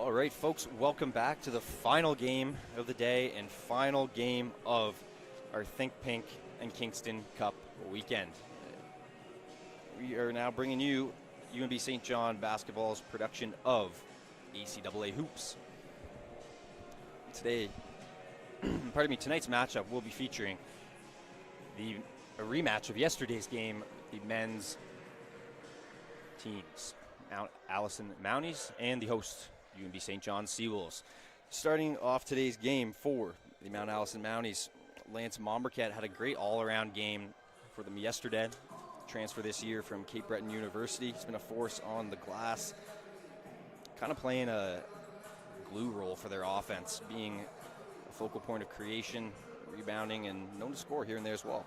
All right, folks, welcome back to the final game of the day and final game of our Think Pink and Kingston Cup weekend. We are now bringing you UNB St. John basketball's production of ACAA hoops. Tonight's matchup will be featuring a rematch of yesterday's game, the men's teams, Mount Allison Mounties and the host, UNB St. John Seawolves. Starting off today's game for the Mount Allison Mounties, Lance Mombercat had a great all-around game for them yesterday. Transfer this year from Cape Breton University. He's been a force on the glass, kind of playing a glue role for their offense, being a focal point of creation, rebounding, and known to score here and there as well.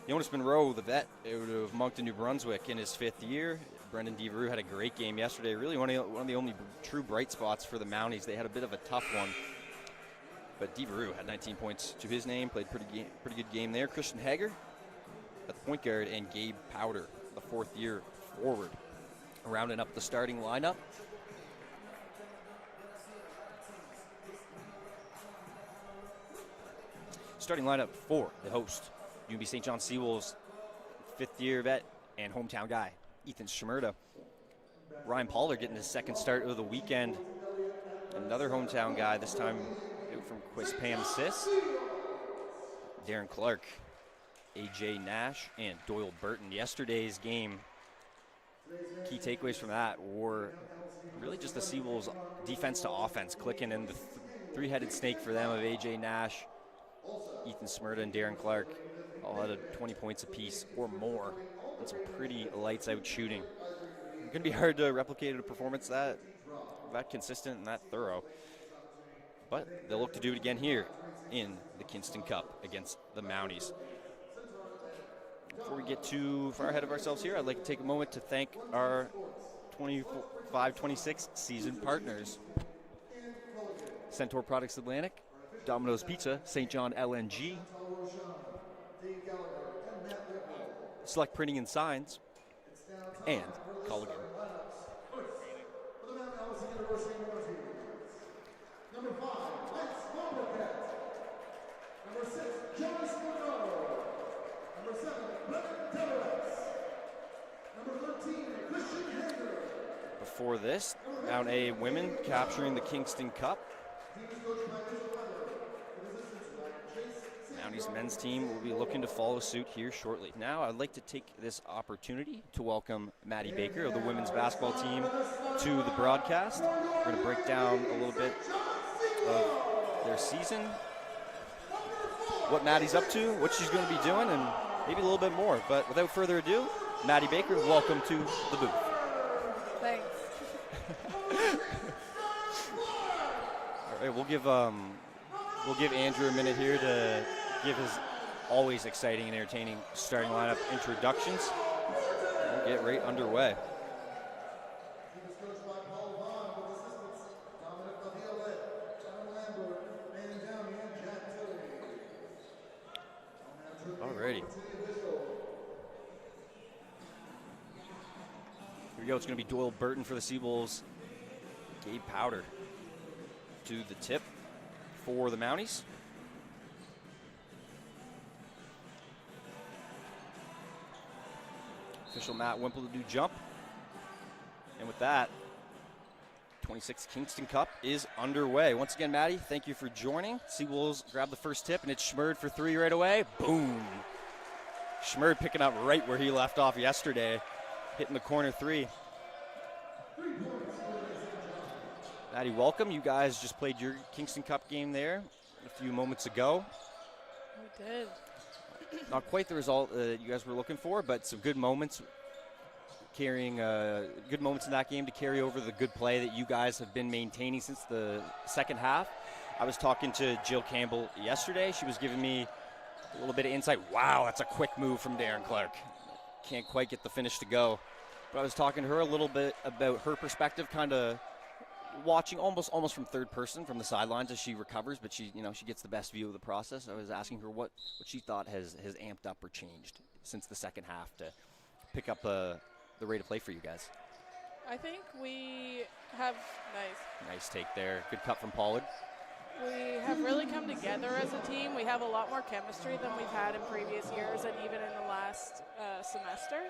Jonas Monroe, the vet out of Moncton, New Brunswick, in his 5th year. Brendan DeVeru had a great game yesterday. Really one of the only true bright spots for the Mounties. They had a bit of a tough one, but DeVeru had 19 points to his name, played pretty good game there. Christian Hager at the point guard, and Gabe Powder, the 4th-year forward, rounding up the starting lineup. Starting lineup for the host, UNB St. John Seawolves, 5th-year vet and hometown guy, Ethan Schmerda. Ryan Pollard getting his 2nd start of the weekend. Another hometown guy, this time out from Quispam Sis. Darren Clark, AJ Nash, and Doyle Burton. Yesterday's game, key takeaways from that were really just the Seawolves' defense to offense, clicking in the three-headed snake for them of AJ Nash, Ethan Schmerda, and Darren Clark, all had 20 points apiece or more, and some pretty lights-out shooting. It's going to be hard to replicate a performance that consistent and that thorough, but they'll look to do it again here in the Kingston Cup against the Mounties. Before we get too far ahead of ourselves here, I'd like to take a moment to thank our 25-26 season partners: Centaur Products Atlantic, Domino's Pizza, St. John LNG, Select Printing and Signs, and Culligan. Number 5, Lance Mombercat. Number 6, Jonas Monroe. Number 7, Brennan Devereaux. Number 13, Christian Hager. Before this, Mount A women capturing the Kingston Cup. Mounties men's team will be looking to follow suit here shortly. Now, I'd like to take this opportunity to welcome Maddie Baker of the women's basketball team to the broadcast. We're going to break down a little bit of their season, what Maddie's up to, what she's going to be doing, and maybe a little bit more. But without further ado, Maddie Baker, welcome to the booth. Thanks. All right, we'll give Andrew a minute here to give his always exciting and entertaining starting lineup introductions. We'll get right underway. Alrighty. Here we go. It's going to be Doyle Burton for the Seawolves. Gabe Powder to the tip for the Mounties. Official Matt Wimple to do jump. And with that, 26th Kingston Cup is underway. Once again, Maddie, thank you for joining. Seawolves grab the first tip, and it's Schmerd for 3 right away. Boom. Schmerd picking up right where he left off yesterday, hitting the corner 3. Maddie, welcome. You guys just played your Kingston Cup game there a few moments ago. We did. Not quite the result you guys were looking for, but some good moments, carrying good moments in that game to carry over the good play that you guys have been maintaining since the second half. I was talking to Jill Campbell yesterday. She was giving me a little bit of insight. Wow, that's a quick move from Darren Clark. Can't quite get the finish to go. But I was talking to her a little bit about her perspective, kind of watching almost from third person from the sidelines as she recovers, but she gets the best view of the process. I was asking her what she thought has amped up or changed since the second half to pick up the rate of play for you guys. I think we have Nice take there. Good cut from Pollard. We have really come together as a team. We have a lot more chemistry than we've had in previous years and even in the last semester.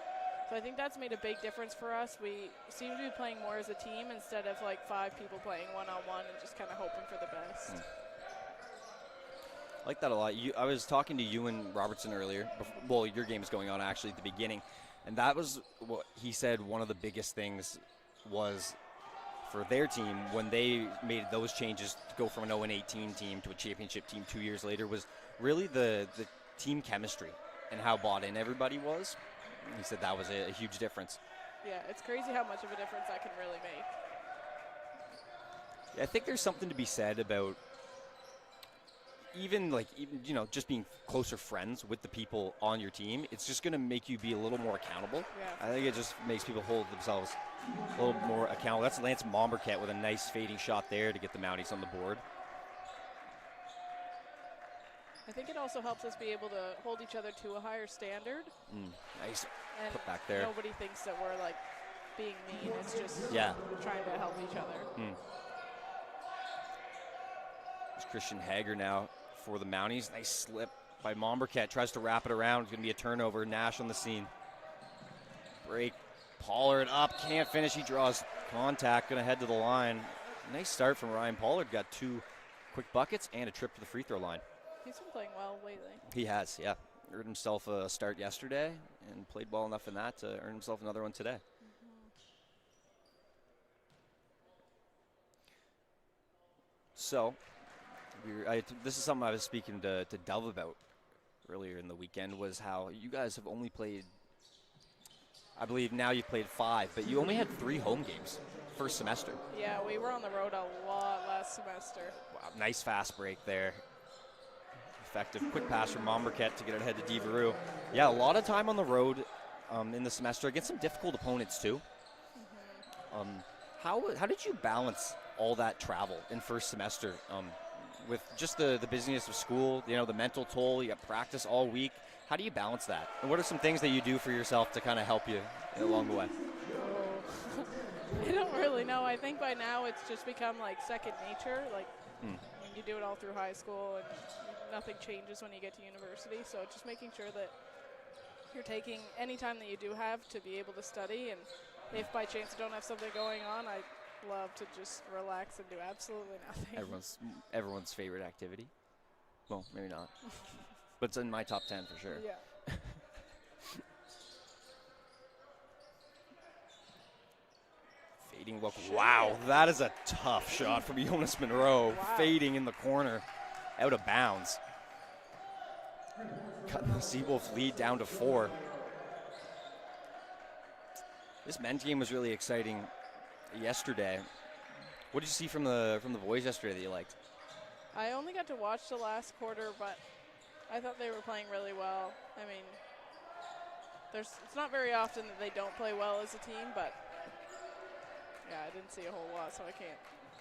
So I think that's made a big difference for us. We seem to be playing more as a team instead of like 5 people playing one-on-one and just kind of hoping for the best. I like that a lot. I was talking to Ewan Robertson earlier. Well, your game was going on actually at the beginning. And that was what he said one of the biggest things was for their team when they made those changes to go from an 0-18 team to a championship team 2 years later was really the team chemistry and how bought in everybody was. He said that was a huge difference. Yeah, it's crazy how much of a difference that can really make. Yeah, I think there's something to be said about even just being closer friends with the people on your team. It's just going to make you be a little more accountable. Yeah. I think it just makes people hold themselves a little more accountable. That's Lance Momberket with a nice fading shot there to get the Mounties on the board. I think it also helps us be able to hold each other to a higher standard. Nice And put back there. Nobody thinks that we're like being mean. It's just trying to help each other. It's Christian Hager now for the Mounties. Nice slip by Momberket. Tries to wrap it around. It's going to be a turnover. Nash on the scene. Break. Pollard up. Can't finish. He draws contact. Going to head to the line. Nice start from Ryan Pollard. Got 2 quick buckets and a trip to the free throw line. He's been playing well lately. He has, yeah. Earned himself a start yesterday and played well enough in that to earn himself another one today. So, this is something I was speaking to Dove about earlier in the weekend, was how you guys have only played, I believe now you've played 5, but you only had 3 home games first semester. Yeah, we were on the road a lot last semester. Wow, nice fast break there. Effective quick pass from Momberket to get it ahead to Devereux. Yeah, a lot of time on the road in the semester against some difficult opponents too. How did you balance all that travel in first semester with just the busyness of school, the mental toll, you got practice all week? How do you balance that? And what are some things that you do for yourself to kind of help you along the way? I don't really know. I think by now it's just become like second nature. Like you do it all through high school and nothing changes when you get to university. So just making sure that you're taking any time that you do have to be able to study. And if by chance you don't have something going on, I love to just relax and do absolutely nothing. Everyone's favorite activity. Well, maybe not. But it's in my top 10 for sure. Yeah. Fading look. Wow, that is a tough shot from Jonas Monroe. Wow. Fading in the corner. Out of bounds. Cutting the Seawolf lead down to 4. This men's game was really exciting yesterday. What did you see from the boys yesterday that you liked? I only got to watch the last quarter, but I thought they were playing really well. I mean, it's not very often that they don't play well as a team, but yeah, I didn't see a whole lot, so I can't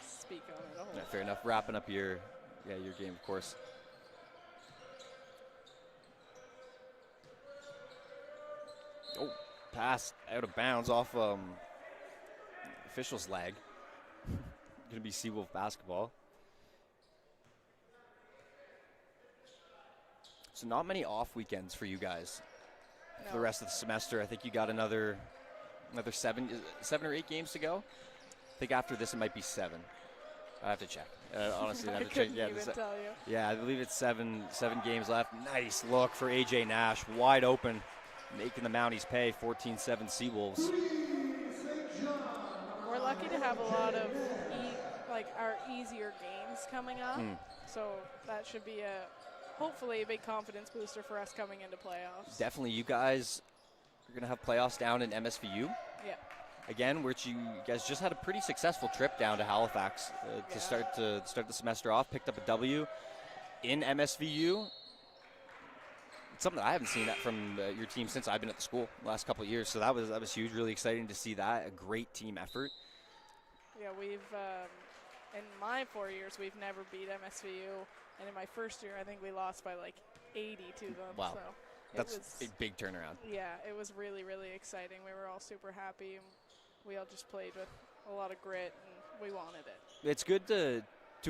speak on it a whole lot. Fair enough. Wrapping up your game, of course. Oh, pass out of bounds off official's leg. Going to be Seawolf basketball. So not many off weekends for you guys. No. For the rest of the semester, I think you got another 7 or 8 games to go. I think after this it might be 7. I have to check. Honestly, I have to check. Yeah, tell you. Yeah, I believe it's 7 games left. Nice look for AJ Nash, wide open, making the Mounties pay. 14-7 Seawolves. We're lucky to have a lot of our easier games coming up, so that should be hopefully a big confidence booster for us coming into playoffs. Definitely, you guys are going to have playoffs down in MSVU. Yeah. Again, which you guys just had a pretty successful trip down to Halifax to start the semester off. Picked up a W in MSVU. It's something that I haven't seen that from your team since I've been at the school the last couple of years. So that was huge. Really exciting to see that. A great team effort. Yeah, we've in my 4 years we've never beat MSVU, and in my first year I think we lost by like 80 to them. Wow. So That's a big turnaround. Yeah, it was really, really exciting. We were all super happy. we all just played with a lot of grit, and we wanted it. It's good to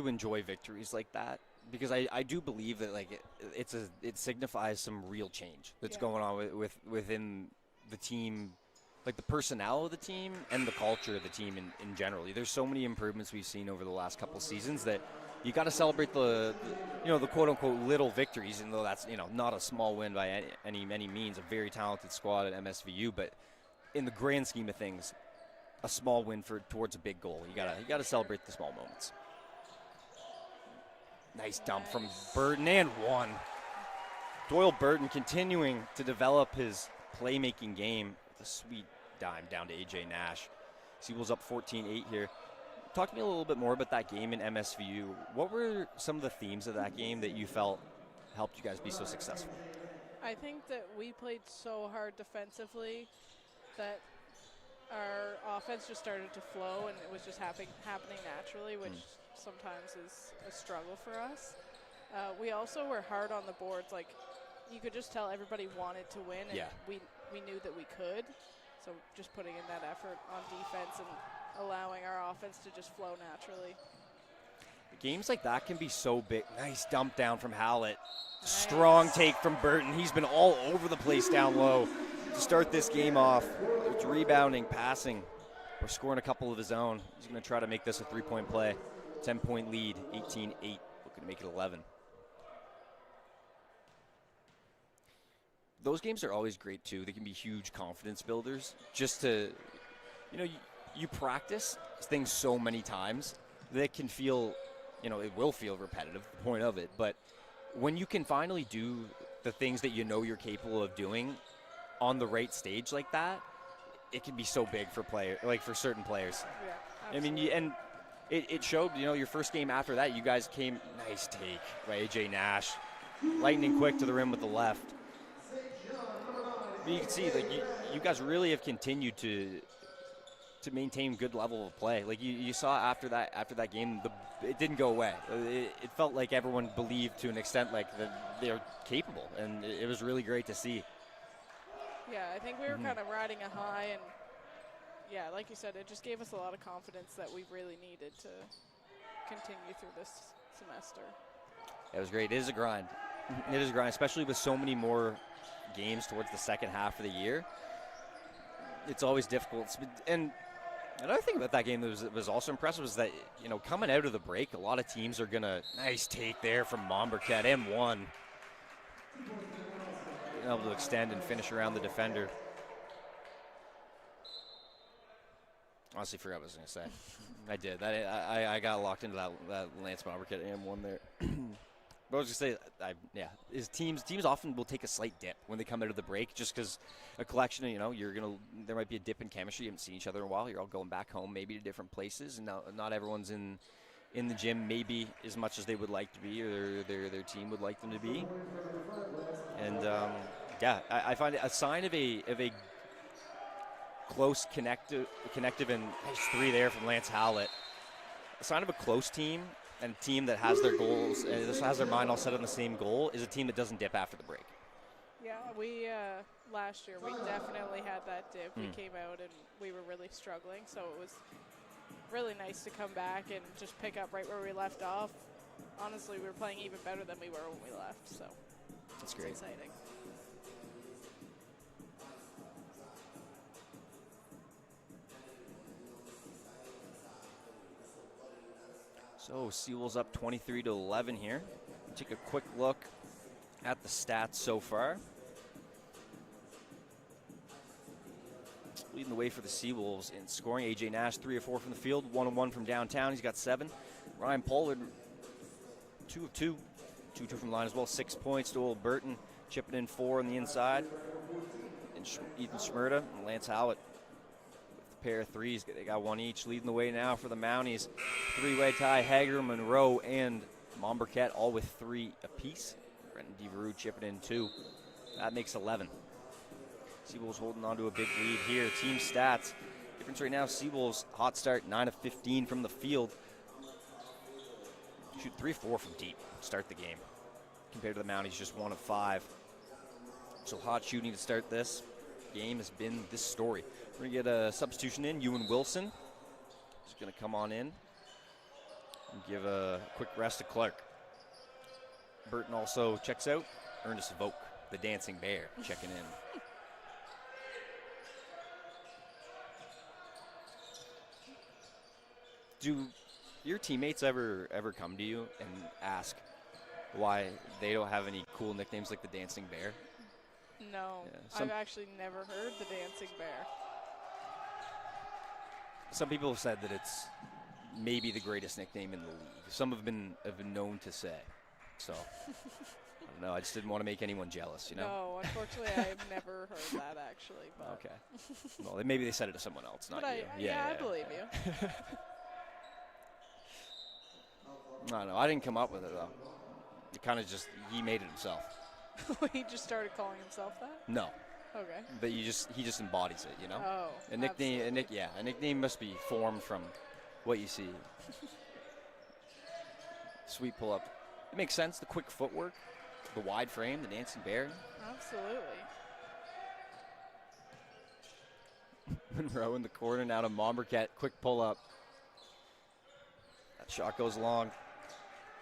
enjoy victories like that, because I do believe that like it signifies some real change that's going on within the team, like the personnel of the team and the culture of the team in general. There's so many improvements we've seen over the last couple seasons that you got to celebrate the quote unquote little victories, even though that's not a small win by any means. A very talented squad at MSVU, but in the grand scheme of things, a small win towards a big goal. You gotta celebrate the small moments. Nice dump from Burton, and one. Doyle Burton continuing to develop his playmaking game with a sweet dime down to AJ Nash. Seawolves up 14-8 here. Talk to me a little bit more about that game in MSVU. What were some of the themes of that game that you felt helped you guys be so successful? I think that we played so hard defensively that our offense just started to flow, and it was just happening naturally, which sometimes is a struggle for us. We also were hard on the boards. Like, you could just tell everybody wanted to win, and we knew that we could. So just putting in that effort on defense and allowing our offense to just flow naturally. Games like that can be so big. Nice dump down from Hallett. Nice. Strong take from Burton. He's been all over the place down low to start this game off. It's rebounding, passing, or scoring a couple of his own. He's going to try to make this a three-point play. 10-point lead, 18-8, looking to make it 11. Those games are always great, too. They can be huge confidence builders. Just to, you practice things so many times that it can feel, it will feel repetitive, the point of it. But when you can finally do the things that you're capable of doing on the right stage like that, it can be so big for for certain players. Yeah, absolutely. I mean, it showed, your first game after that, you guys came, nice take by AJ Nash, lightning quick to the rim with the left. But you can see, like, you guys really have continued to maintain good level of play. Like you saw after that game, it didn't go away. It felt like everyone believed to an extent like that they're capable, and it was really great to see. Yeah, I think we were kind of riding a high, and yeah, like you said, it just gave us a lot of confidence that we really needed to continue through this semester. It was great. It is a grind. It is a grind, especially with so many more games towards the second half of the year. It's always difficult. And another thing about that game that was also impressive was that, coming out of the break, a lot of teams are going to, nice take there from Mombercat, M1. Being able to extend and finish around the defender. Honestly, forgot what I was going to say. I did. I got locked into that Lance Mombercat M1 there. But I was going to say, is teams often will take a slight dip when they come out of the break, just because a collection of, there might be a dip in chemistry. You haven't seen each other in a while. You're all going back home, maybe to different places, and not everyone's in the gym maybe as much as they would like to be, or their team would like them to be. And I find it a sign of a close connective and nice three there from Lance Howlett. A sign of a close team. And a team that has their goals, has their mind all set on the same goal, is a team that doesn't dip after the break. Yeah, we last year we definitely had that dip. We came out and we were really struggling, so it was really nice to come back and just pick up right where we left off. Honestly, we were playing even better than we were when we left, so that's great. It's exciting. So Seawolves up 23-11 here. We'll take a quick look at the stats so far. Leading the way for the Seawolves in scoring. AJ Nash, 3 of 4 from the field, 1 of 1 from downtown. He's got 7. Ryan Pollard, 2 of 2. 2 from the line as well, 6 points. Doyle Burton chipping in 4 on the inside. And Ethan Schmerda and Lance Howlett. Pair of threes, they got 1 each. Leading the way now for the Mounties. 3-way tie, Hager, Monroe, and Mombercat all with 3 apiece. Brenton DeVaru chipping in 2. That makes 11. Seawolves holding on to a big lead here. Team stats. Difference right now, Seawolves hot start, 9 of 15 from the field. Shoot 3-4 from deep to start the game. Compared to the Mounties, just 1 of 5. So hot shooting to start this. game has been this story. We're going to get a substitution in. Ewan Wilson is going to come on in and give a quick rest to Clark. Burton also checks out. Ernest Vogt, the dancing bear, checking in. Do your teammates ever come to you and ask why they don't have any cool nicknames like the dancing bear? No, Yeah, I've actually never heard the dancing bear. Some people have said that it's maybe the greatest nickname in the league. Some have been known to say. So, I don't know. I just didn't want to make anyone jealous, you know? No, unfortunately, I've never heard that, actually. But Okay. Well, maybe they said it to someone else, not but you. I believe you. No, I didn't come up with it, though. It kind of just, he made it himself. He just started calling himself that? No. Okay. But he just embodies it, you know? Oh, a nickname must be formed from what you see. Sweet pull-up. It makes sense, the quick footwork, the wide frame, the dancing bear. Absolutely. Monroe in the corner now to Mombercat. Quick pull-up. That shot goes long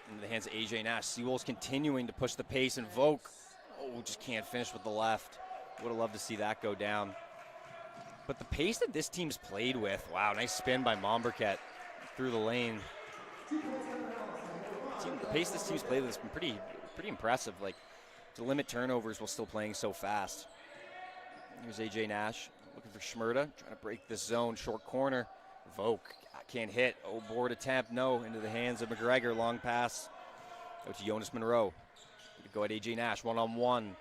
into the hands of AJ Nash. Seawolves continuing to push the pace, and Vogt, just can't finish with the left. Would have loved to see that go down. But the pace that this team's played with, wow, nice spin by Mombercat through the lane. The pace this team's played with has been pretty impressive. Like, to limit turnovers while still playing so fast. Here's AJ Nash looking for Schmerda, trying to break this zone. Short corner. Vogt can't hit. Oh, board attempt. No. Into the hands of McGregor. Long pass out to Jonas Monroe. Go at AJ Nash. One-on-one.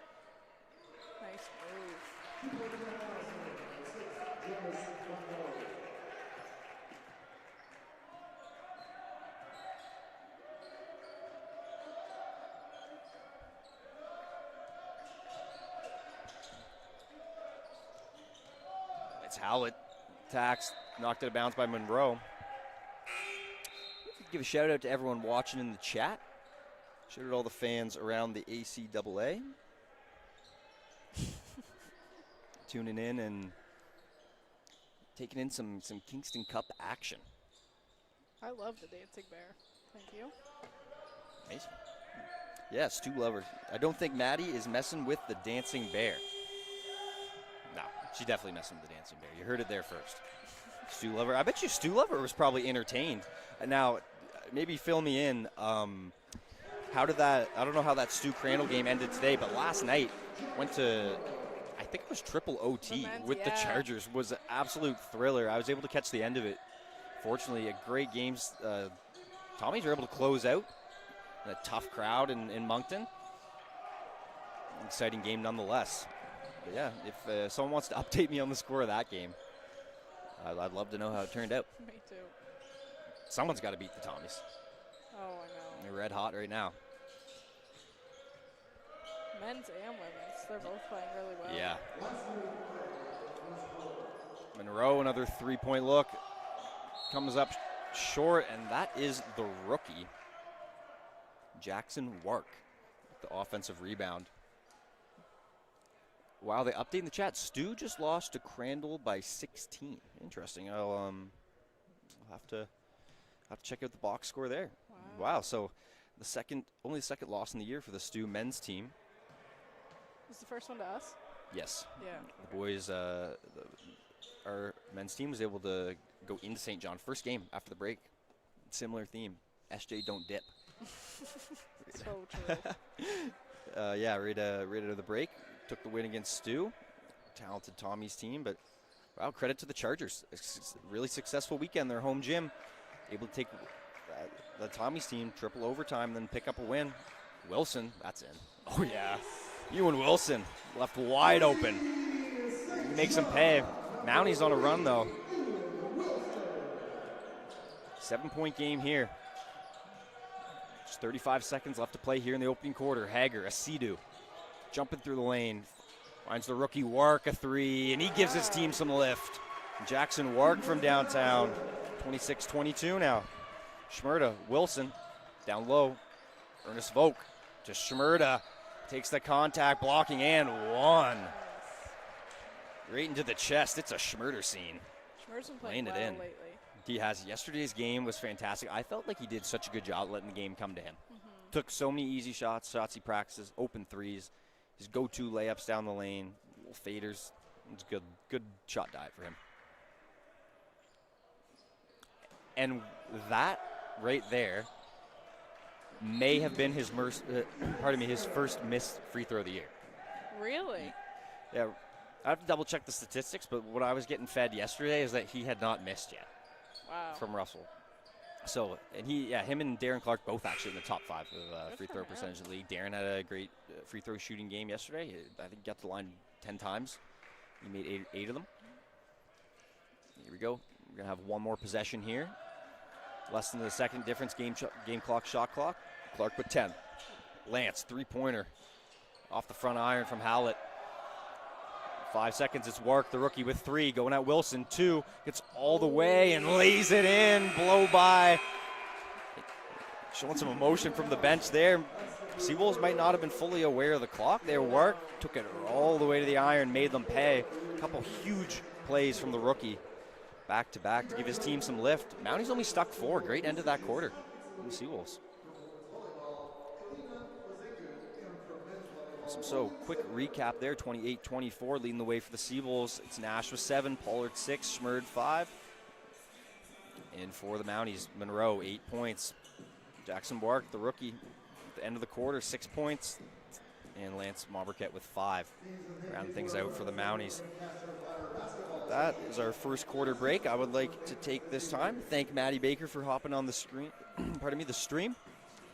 Nice move. It's Howlett. Tax knocked it out of bounds by Monroe. Give a shout out to everyone watching in the chat. Shout out to all the fans around the ACAA. Tuning in and taking in some Kingston Cup action. I love the dancing bear. Thank you. Amazing. Yeah, Stu Lover. I don't think Maddie is messing with the dancing bear. No, she's definitely messing with the dancing bear. You heard it there first. Stu Lover. I bet you Stu Lover was probably entertained. Now, maybe fill me in. How did that, I don't know how that Stu Crandall game ended today, but last night went to, I think it was triple OT with the Chargers. Was an absolute thriller. I was able to catch the end of it. Fortunately, a great game. Tommies were able to close out in a tough crowd in Moncton. Exciting game nonetheless. But yeah, if someone wants to update me on the score of that game, I'd love to know how it turned out. Me too. Someone's got to beat the Tommies. Oh, I know. They're red hot right now. Men's and women's. They're both playing really well. Yeah. Monroe, another three-point look. Comes up short, and that is the rookie, Jackson Wark, the offensive rebound. Wow, they update in the chat. Stu just lost to Crandall by 16. Interesting. I'll have to check out the box score there. Wow. So only the second loss in the year for the Stu men's team. Was the first one to us? Yes. Yeah. The boys, our men's team was able to go into St. John. First game after the break. Similar theme. SJ don't dip. So true. Yeah, right out of the break. Took the win against Stu. Talented Tommy's team, but wow, credit to the Chargers. It's a really successful weekend. Their home gym, able to take the Tommy's team triple overtime, then pick up a win. Wilson, that's in. Oh yeah, Ewan Wilson left wide open. He makes him pay. Mounties on a run though. 7-point game here. Just 35 seconds left to play here in the opening quarter. Hager, Asidu, jumping through the lane. Finds the rookie Wark a three, and he gives his team some lift. Jackson Wark from downtown. 26-22 now. Schmerda, Wilson, down low. Ernest Vogt to Schmerda. Takes the contact, blocking, and one. Right into the chest. It's a Schmurder scene. Schmurder's been playing Laying it well in. lately. He has. Yesterday's game was fantastic. I felt like he did such a good job letting the game come to him. Took so many easy shots he practices, open threes, his go-to layups down the lane, little faders. It's good shot diet for him. And that right there may have been his first missed free throw of the year. Really? Yeah, I have to double check the statistics, but what I was getting fed yesterday is that he had not missed yet. Wow. From Russell. So, and him and Darren Clark both actually in the top 5 of free throw percentage in the league. Darren had a great free throw shooting game yesterday. I think he got to the line 10 times. He made eight of them. Here we go. We're going to have one more possession here. Less than the second difference, game clock, shot clock. Clark with 10. Lance, three-pointer. Off the front iron from Hallett. 5 seconds, it's Wark, the rookie with 3. Going at Wilson, 2. Gets all the way and lays it in. Blow by. Showing some emotion from the bench there. Seawolves might not have been fully aware of the clock there. Wark took it all the way to the iron, made them pay. A couple huge plays from the rookie. Back to back to give his team some lift. Mounties only stuck 4. Great end of that quarter from the Seawolves. So quick recap there, 28-24, leading the way for the Seawolves. It's Nash with 7, Pollard 6, Schmurd 5. And for the Mounties, Monroe 8 points. Jackson Bark, the rookie, at the end of the quarter, 6 points. And Lance Mauberquet with 5. Rounding things out for the Mounties. That is our first quarter break. I would like to take this time to thank Maddie Baker for hopping on the screen. The stream.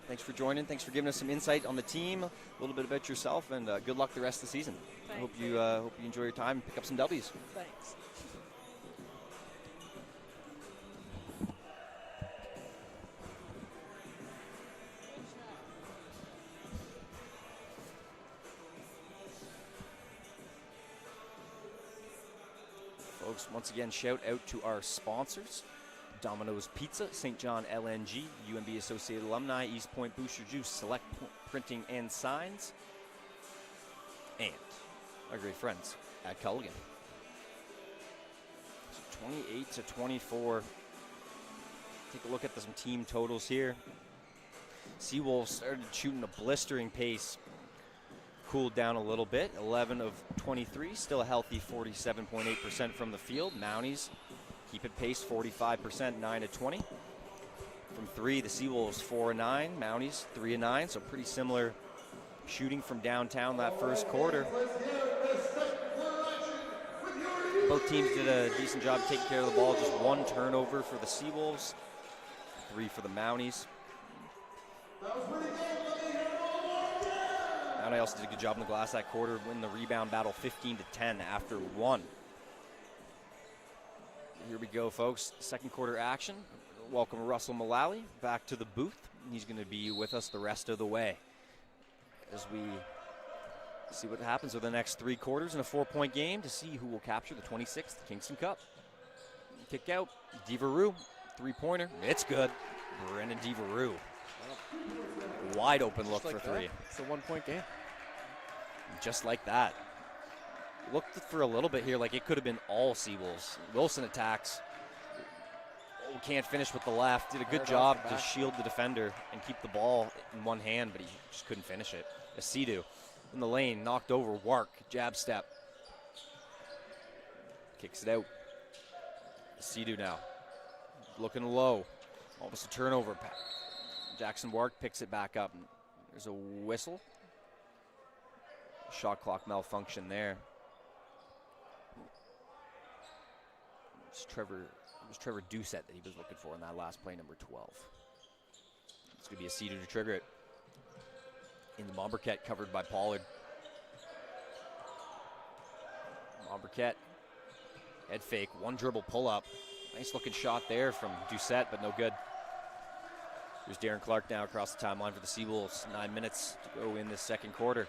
Thanks for joining. Thanks for giving us some insight on the team, a little bit about yourself, and good luck the rest of the season. Thanks. I hope you enjoy your time and pick up some W's. Thanks. Folks, once again, shout out to our sponsors. Domino's Pizza, St. John LNG, UNB Associated Alumni, East Point Booster Juice, Select Printing and Signs, and our great friends at Culligan. So 28-24. Take a look at some team totals here. Seawolves started shooting a blistering pace. Cooled down a little bit, 11 of 23, still a healthy 47.8% from the field. Mounties keep it pace, 45%, 9 of 20. From 3, the Seawolves 4 of 9, Mounties 3 of 9, so pretty similar shooting from downtown that first quarter. Both teams did a decent job taking care of the ball, just 1 turnover for the Seawolves, 3 for the Mounties. Mountie also did a good job in the glass that quarter, win the rebound battle 15-10 after 1. Here we go, folks. Second quarter action. Welcome Russell Mullally back to the booth. He's going to be with us the rest of the way as we see what happens with the next 3 quarters in a 4-point game to see who will capture the 26th Kingston Cup. Kick out, DeVaru, 3-pointer. It's good. Brendan DeVaru. Wide open look for 3. It's a 1-point game. Just like that. Looked for a little bit here like it could have been all Seawolves. Wilson attacks. Oh, can't finish with the left. Did a good job to shield the defender and keep the ball in one hand, but he just couldn't finish it. Asidu in the lane, knocked over. Wark, jab step. Kicks it out. Asidu now. Looking low. Almost a turnover. Jackson Wark picks it back up. There's a whistle. Shot clock malfunction there. It was Trevor Doucette that he was looking for in that last play, number 12. It's going to be a Asidu to trigger it. In the Mauberquet, covered by Pollard. Mauberquet, head fake, 1 dribble pull up. Nice looking shot there from Doucette, but no good. Here's Darren Clark now across the timeline for the Seawolves. 9 minutes to go in this second quarter.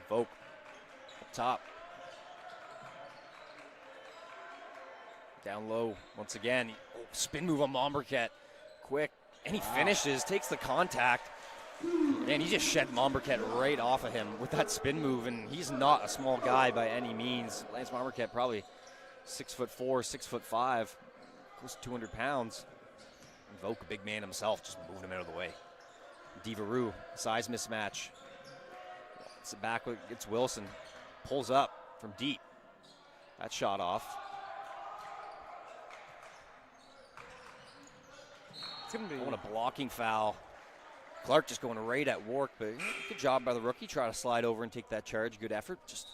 Vogt up top. Down low once again. Spin move on Mauberquet. Quick. And he finishes, takes the contact. Man, he just shed Momberket right off of him with that spin move, and he's not a small guy by any means. Lance Momberket probably 6'4", 6'5", close to 200 pounds. Vogue, a big man himself, just moving him out of the way. Devereux, size mismatch. It's back, it's Wilson. Pulls up from deep. That shot off. It's going to be a blocking foul. Clark just going right at Wark, but good job by the rookie. Try to slide over and take that charge. Good effort. Just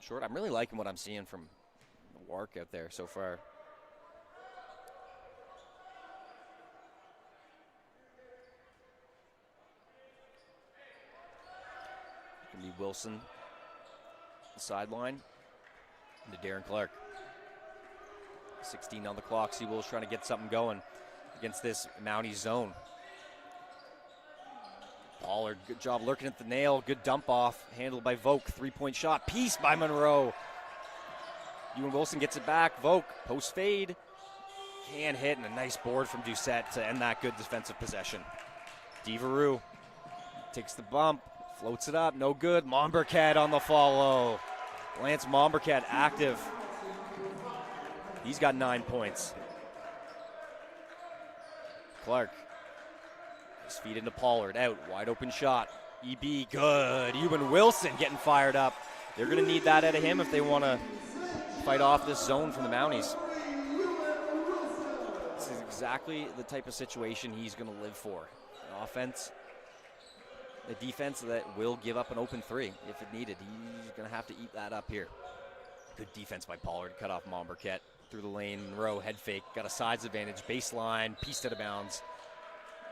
short. I'm really liking what I'm seeing from Wark out there so far. Gonna be Wilson, the sideline, into Darren Clark. 16 on the clock. Seawolves trying to get something going against this Mountie zone. Pollard, good job lurking at the nail. Good dump off, handled by Vogue. 3-point shot, piece by Monroe. Ewan Wilson gets it back. Vogue, post fade. Can hit, and a nice board from Doucette to end that good defensive possession. Devereux takes the bump, floats it up, no good. Momberket on the follow. Lance Momberket active. He's got 9 points. Clark. His feet into Pollard, out, wide open shot. EB, good. Ewan Wilson getting fired up. They're going to need that out of him if they want to fight off this zone from the Mounties. This is exactly the type of situation he's going to live for. An offense, a defense that will give up an open three if it needed. He's going to have to eat that up here. Good defense by Pollard, cut off Momberket. Through the lane, Monroe, head fake, got a size advantage, baseline, pieced out of bounds.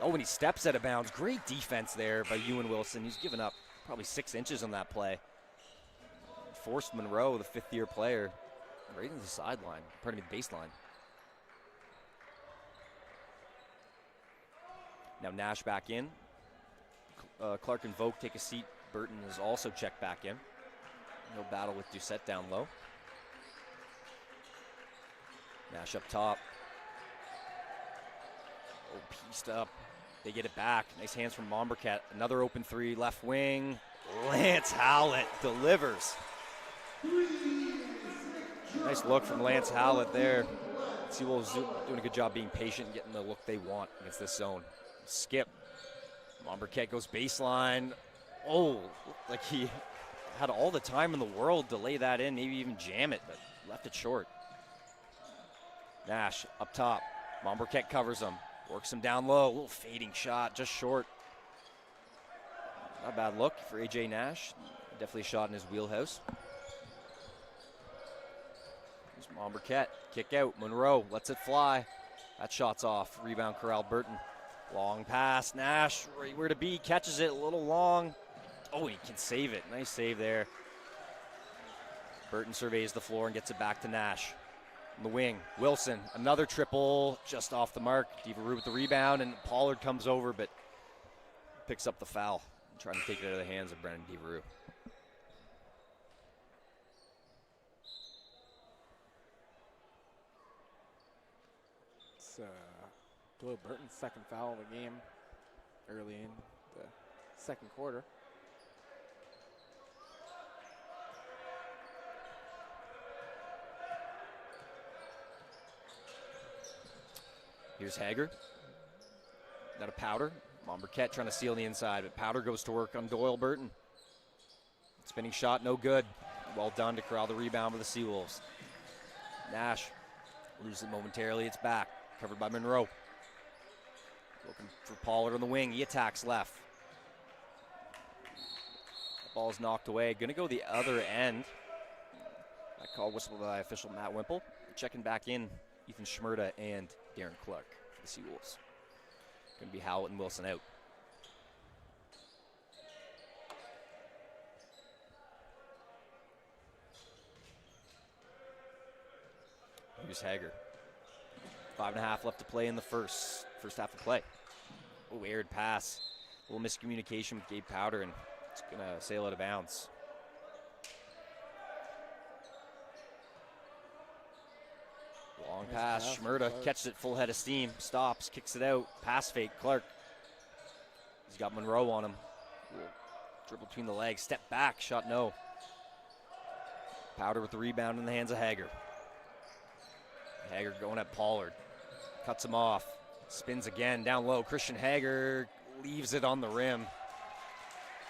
Oh, when he steps out of bounds, great defense there by Ewan Wilson. He's given up probably 6 inches on that play. Forced Monroe, the fifth-year player, right into the sideline, pardon me, the baseline. Now Nash back in. Clark and Vogue take a seat. Burton is also checked back in. No battle with Doucette down low. Nash up top. Oh, pieced up. They get it back. Nice hands from Momberket. Another open three, left wing. Lance Howlett delivers. Nice look from Lance Howlett there. Seawolves doing a good job being patient and getting the look they want against this zone. Skip. Momberket goes baseline. Oh, looked like he had all the time in the world to lay that in, maybe even jam it, but left it short. Nash up top. Momberket covers him. Works him down low. A little fading shot, just short. Not a bad look for AJ Nash. Definitely a shot in his wheelhouse. Here's Momberket. Kick out. Monroe lets it fly. That shot's off. Rebound Corral Burton. Long pass. Nash right where to be. Catches it a little long. Oh, he can save it. Nice save there. Burton surveys the floor and gets it back to Nash. On the wing, Wilson, another triple, just off the mark. Devereux with the rebound, and Pollard comes over, but picks up the foul. Trying to take it out of the hands of Brennan Devereux. It's Doyle Burton's second foul of the game early in the second quarter. Here's Hager. Got a Powder. Momberket trying to seal the inside, but Powder goes to work on Doyle Burton. Spinning shot, no good. Well done to corral the rebound with the Seawolves. Nash loses it momentarily. It's back. Covered by Monroe. Looking for Pollard on the wing. He attacks left. That ball is knocked away. Going to go the other end. That call whistled by official Matt Wimple. Checking back in, Ethan Schmerda and Darren Clark for the Seawolves. Going to be Howlett and Wilson out. Here's Hager. 5.5 left to play in the first half of play. Oh, aired pass. A little miscommunication with Gabe Powder, and it's going to sail out of bounds. Long pass, Schmerda catches it full head of steam, stops, kicks it out, pass fake, Clark. He's got Monroe on him. Dribble between the legs, step back, shot no. Powder with the rebound in the hands of Hager. Hager going at Pollard. Cuts him off. Spins again, down low. Christian Hager leaves it on the rim.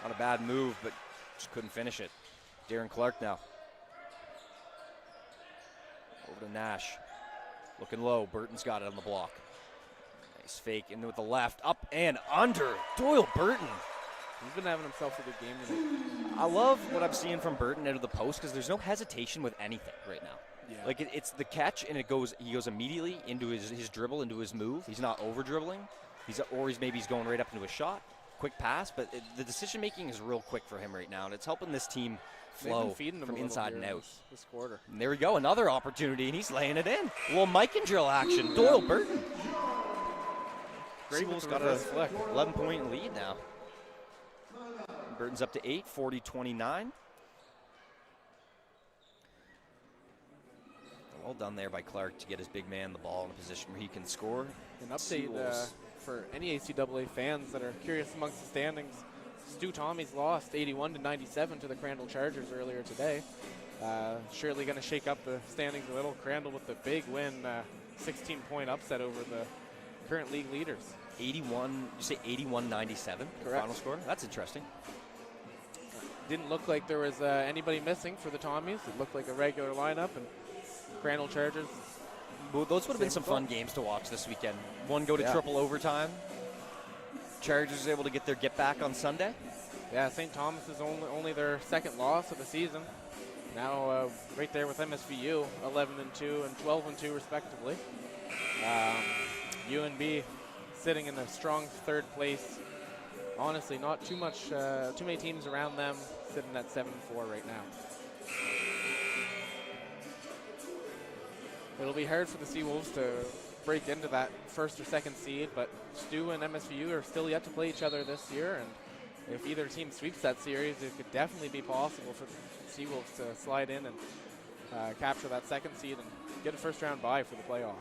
Not a bad move, but just couldn't finish it. Darren Clark now. Over to Nash. Looking low. Burton's got it on the block. Nice fake in with the left. Up and under. Doyle Burton. He's been having himself a good game tonight. I love what I'm seeing from Burton out of the post because there's no hesitation with anything right now. Yeah. Like it's the catch and he goes immediately into his dribble, into his move. He's not over dribbling. He's going right up into a shot. Quick pass, but the decision making is real quick for him right now, and it's helping this team flow from inside and out. This quarter. And there we go, another opportunity, and he's laying it in. A little Mike and drill action. Doyle Burton. Seawolves got a 11-point lead now. Burton's up to 8, 40-29. Well done there by Clark to get his big man the ball in a position where he can score. An update for any ACAA fans that are curious amongst the standings. Stu Tommy's lost 81-97 to the Crandall Chargers earlier today. Surely going to shake up the standings a little. Crandall with the big win, 16-point upset over the current league leaders. 81, you say 81-97? Correct. Final score? That's interesting. Didn't look like there was anybody missing for the Tommies. It looked like a regular lineup, and Crandall Chargers. Well, those would have been some fun games to watch this weekend. One go to triple overtime. Chargers able to get their get back on Sunday. Yeah, St. Thomas is only their second loss of the season. Now right there with MSVU, 11-2 and 12-2 respectively. UNB sitting in a strong third place. Honestly, not too many teams around them sitting at 7-4 right now. It'll be hard for the Seawolves to break into that first or second seed, but Stu and MSVU are still yet to play each other this year, and if either team sweeps that series, it could definitely be possible for the Seawolves to slide in and capture that second seed and get a first-round bye for the playoffs.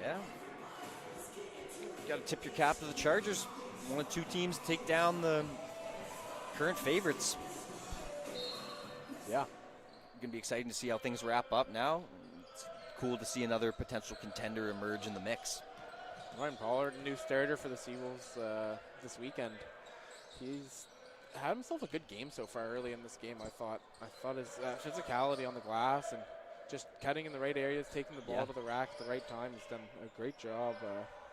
Yeah. Got to tip your cap to the Chargers. One of two teams to take down the current favorites. Yeah. Going to be exciting to see how things wrap up now. It's cool to see another potential contender emerge in the mix. Ryan Pollard, new starter for the Seawolves this weekend. He's had himself a good game so far early in this game, I thought. His physicality on the glass and just cutting in the right areas, taking the ball to the rack at the right time. He's done a great job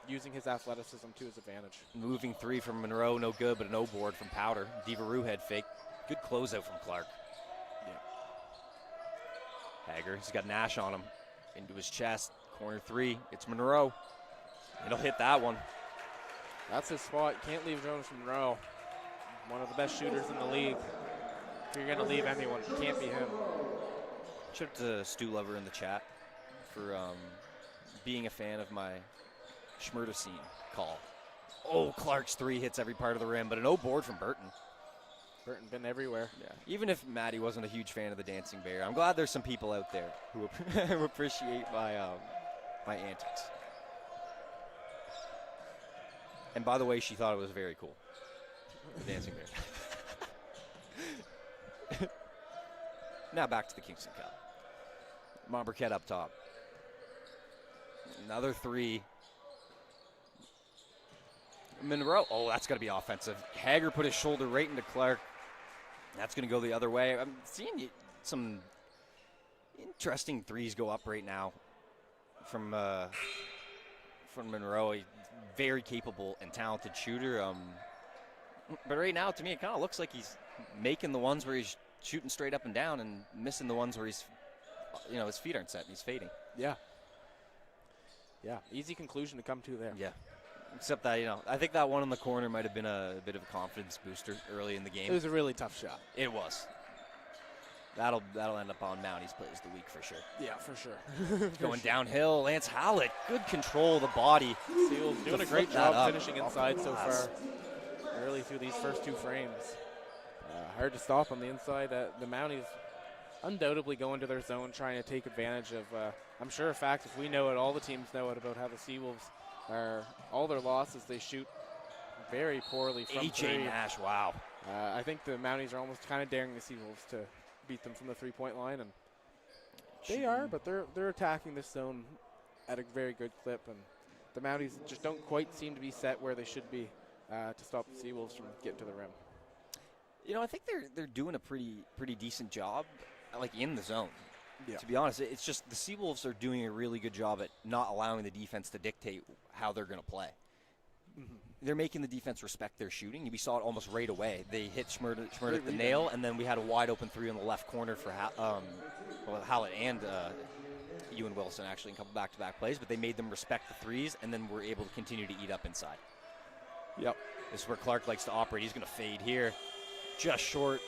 using his athleticism to his advantage. Moving three from Monroe, no good, but an O-board from Powder. Devereux head fake. Good closeout from Clark. Yeah. Hager, he's got Nash on him. Into his chest, corner three. It's Monroe. It'll hit that one. That's his spot. You can't leave Jonas Monroe. One of the best shooters in the league. If you're going to leave anyone, it can't be him. Shout out to Stu Lover in the chat for being a fan of my Schmerda scene call. Oh, Clark's three hits every part of the rim, but an O-board from Burton. Burton been everywhere. Yeah. Even if Maddie wasn't a huge fan of the Dancing Bear, I'm glad there's some people out there who appreciate my antics. And by the way, she thought it was very cool. The Dancing Bear. Now back to the Kingston Cup. Montbriquet up top. Another three. Monroe. Oh, that's got to be offensive. Hager put his shoulder right into Clark. That's going to go the other way. I'm seeing some interesting threes go up right now from Monroe. He's very capable and talented shooter. But right now, to me, it kind of looks like he's making the ones where he's shooting straight up and down and missing the ones where he's, his feet aren't set and he's fading. Yeah. Yeah, easy conclusion to come to there. Yeah. Except that, I think that one in the corner might have been a bit of a confidence booster early in the game. It was a really tough shot. It was. That'll end up on Mounties plays of the week for sure. Yeah, for sure. Going downhill, Lance Howlett, good control of the body. Seals doing a great job finishing inside so far. Early through these first two frames. Hard to stop on the inside. The Mounties undoubtedly go into their zone trying to take advantage of, I'm sure a fact, if we know it, all the teams know it, about how the Seawolves are, all their losses, they shoot very poorly from AJ three. Nash, wow. I think the Mounties are almost kind of daring the Seawolves to beat them from the three-point line, and they are, but they're attacking this zone at a very good clip, and the Mounties just don't quite seem to be set where they should be to stop the Seawolves from getting to the rim. You know, I think they're doing a pretty decent job, like in the zone. Yeah. To be honest, it's just the Seawolves are doing a really good job at not allowing the defense to dictate how they're going to play. Mm-hmm. They're making the defense respect their shooting. We saw it almost right away. They hit Schmurda at the rebound. nail, and then we had a wide open three on the left corner for Hallett and Ewan Wilson actually in a couple back-to-back plays, but they made them respect the threes, and then were able to continue to eat up inside. Yep. This is where Clark likes to operate. He's going to fade here. Just short.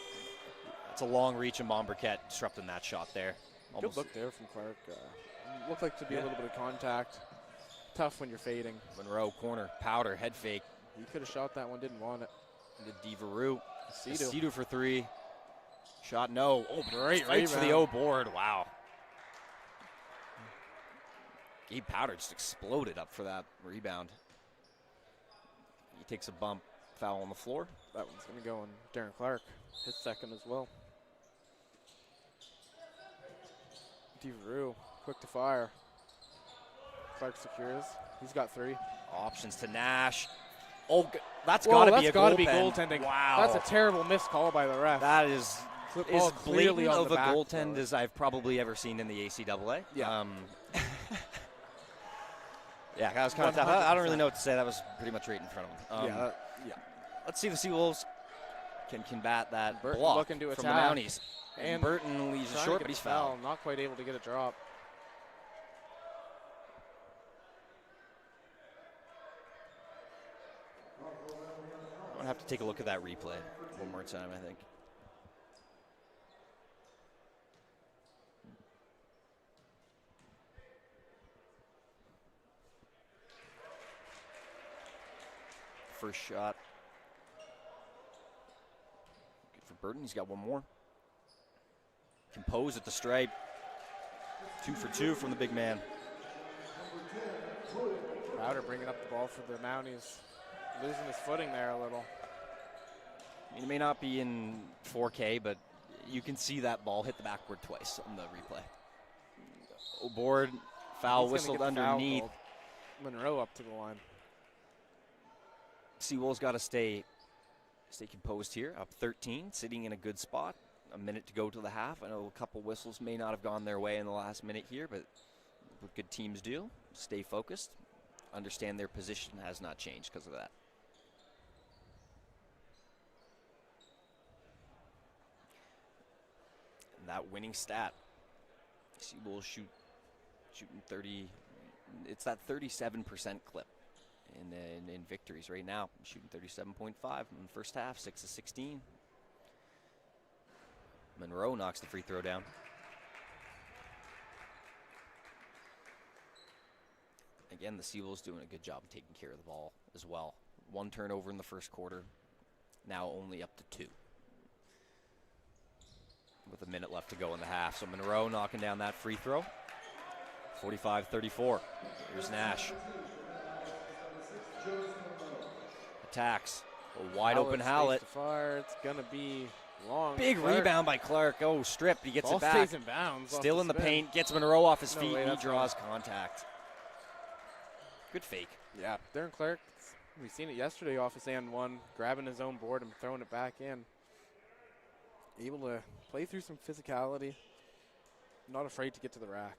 It's a long reach, and Momberket disrupting that shot there. Good look there from Clark. Looked like to be a little bit of contact. Tough when you're fading. Monroe, corner, Powder, head fake. He could have shot that one, didn't want it. The Devereux. Aceto. Aceto for three. Shot no. Oh, Great fights for the rebound. O board. Wow. Gabe Powder just exploded up for that rebound. He takes a bump. Foul on the floor. That one's going to go on Darren Clark. His second as well. Devereux, quick to fire. Clark secures. He's got three. Options to Nash. Oh, that's Whoa, got to be a gotta be goaltend. goaltending. Wow. That's a terrible missed call by the ref. That is Ball as clearly blatant on of the a back goaltend row. as I've probably ever seen in the ACAA. Yeah. Yeah, that was kind of tough. I don't really know what to say. That was pretty much right in front of him. Yeah. Let's see if the Seawolves can combat that Burton block looking to from the attack. Mounties. And And Burton leaves it Trying to short, get but he's the foul, fouled. not quite able to get a drop. I'm going to have to take a look at that replay one more time, I think. First shot. Good for Burton. He's got one more. Composed at the stripe. 2 for 2 from the big man. Powder bringing up the ball for the Mounties. Losing his footing there a little. I mean, it may not be in 4K, but you can see that ball hit the backboard twice on the replay. Board, foul He's gonna whistled get the foul underneath. called. Monroe up to the line. Seawolves got to stay composed here. Up 13, sitting in a good spot. A minute to go to the half. I know a couple whistles may not have gone their way in the last minute here, but what good teams do, stay focused. Understand their position has not changed because of that. And that winning stat, Seawolves shooting 30. It's that 37% clip in victories right now. Shooting 37.5 in the first half, 6 of 16. Monroe knocks the free throw down. Again, the Seawolves doing a good job taking care of the ball as well. 1 turnover in the first quarter, now only up to 2. With a minute left to go in the half. So Monroe knocking down that free throw. 45-34. Here's Nash. Attacks. A wide open Hallett. Fire. It's going to be long. Big Clark. rebound by Clark. Oh, stripped. He gets Ball it back. stays in bounds. Still off in the spin. paint. Gets Monroe off his No feet. way, And he that's draws contact. Good fake. Yeah, Darren Clark, we've seen it yesterday off his and one, grabbing his own board and throwing it back in. Able to play through some physicality, not afraid to get to the rack.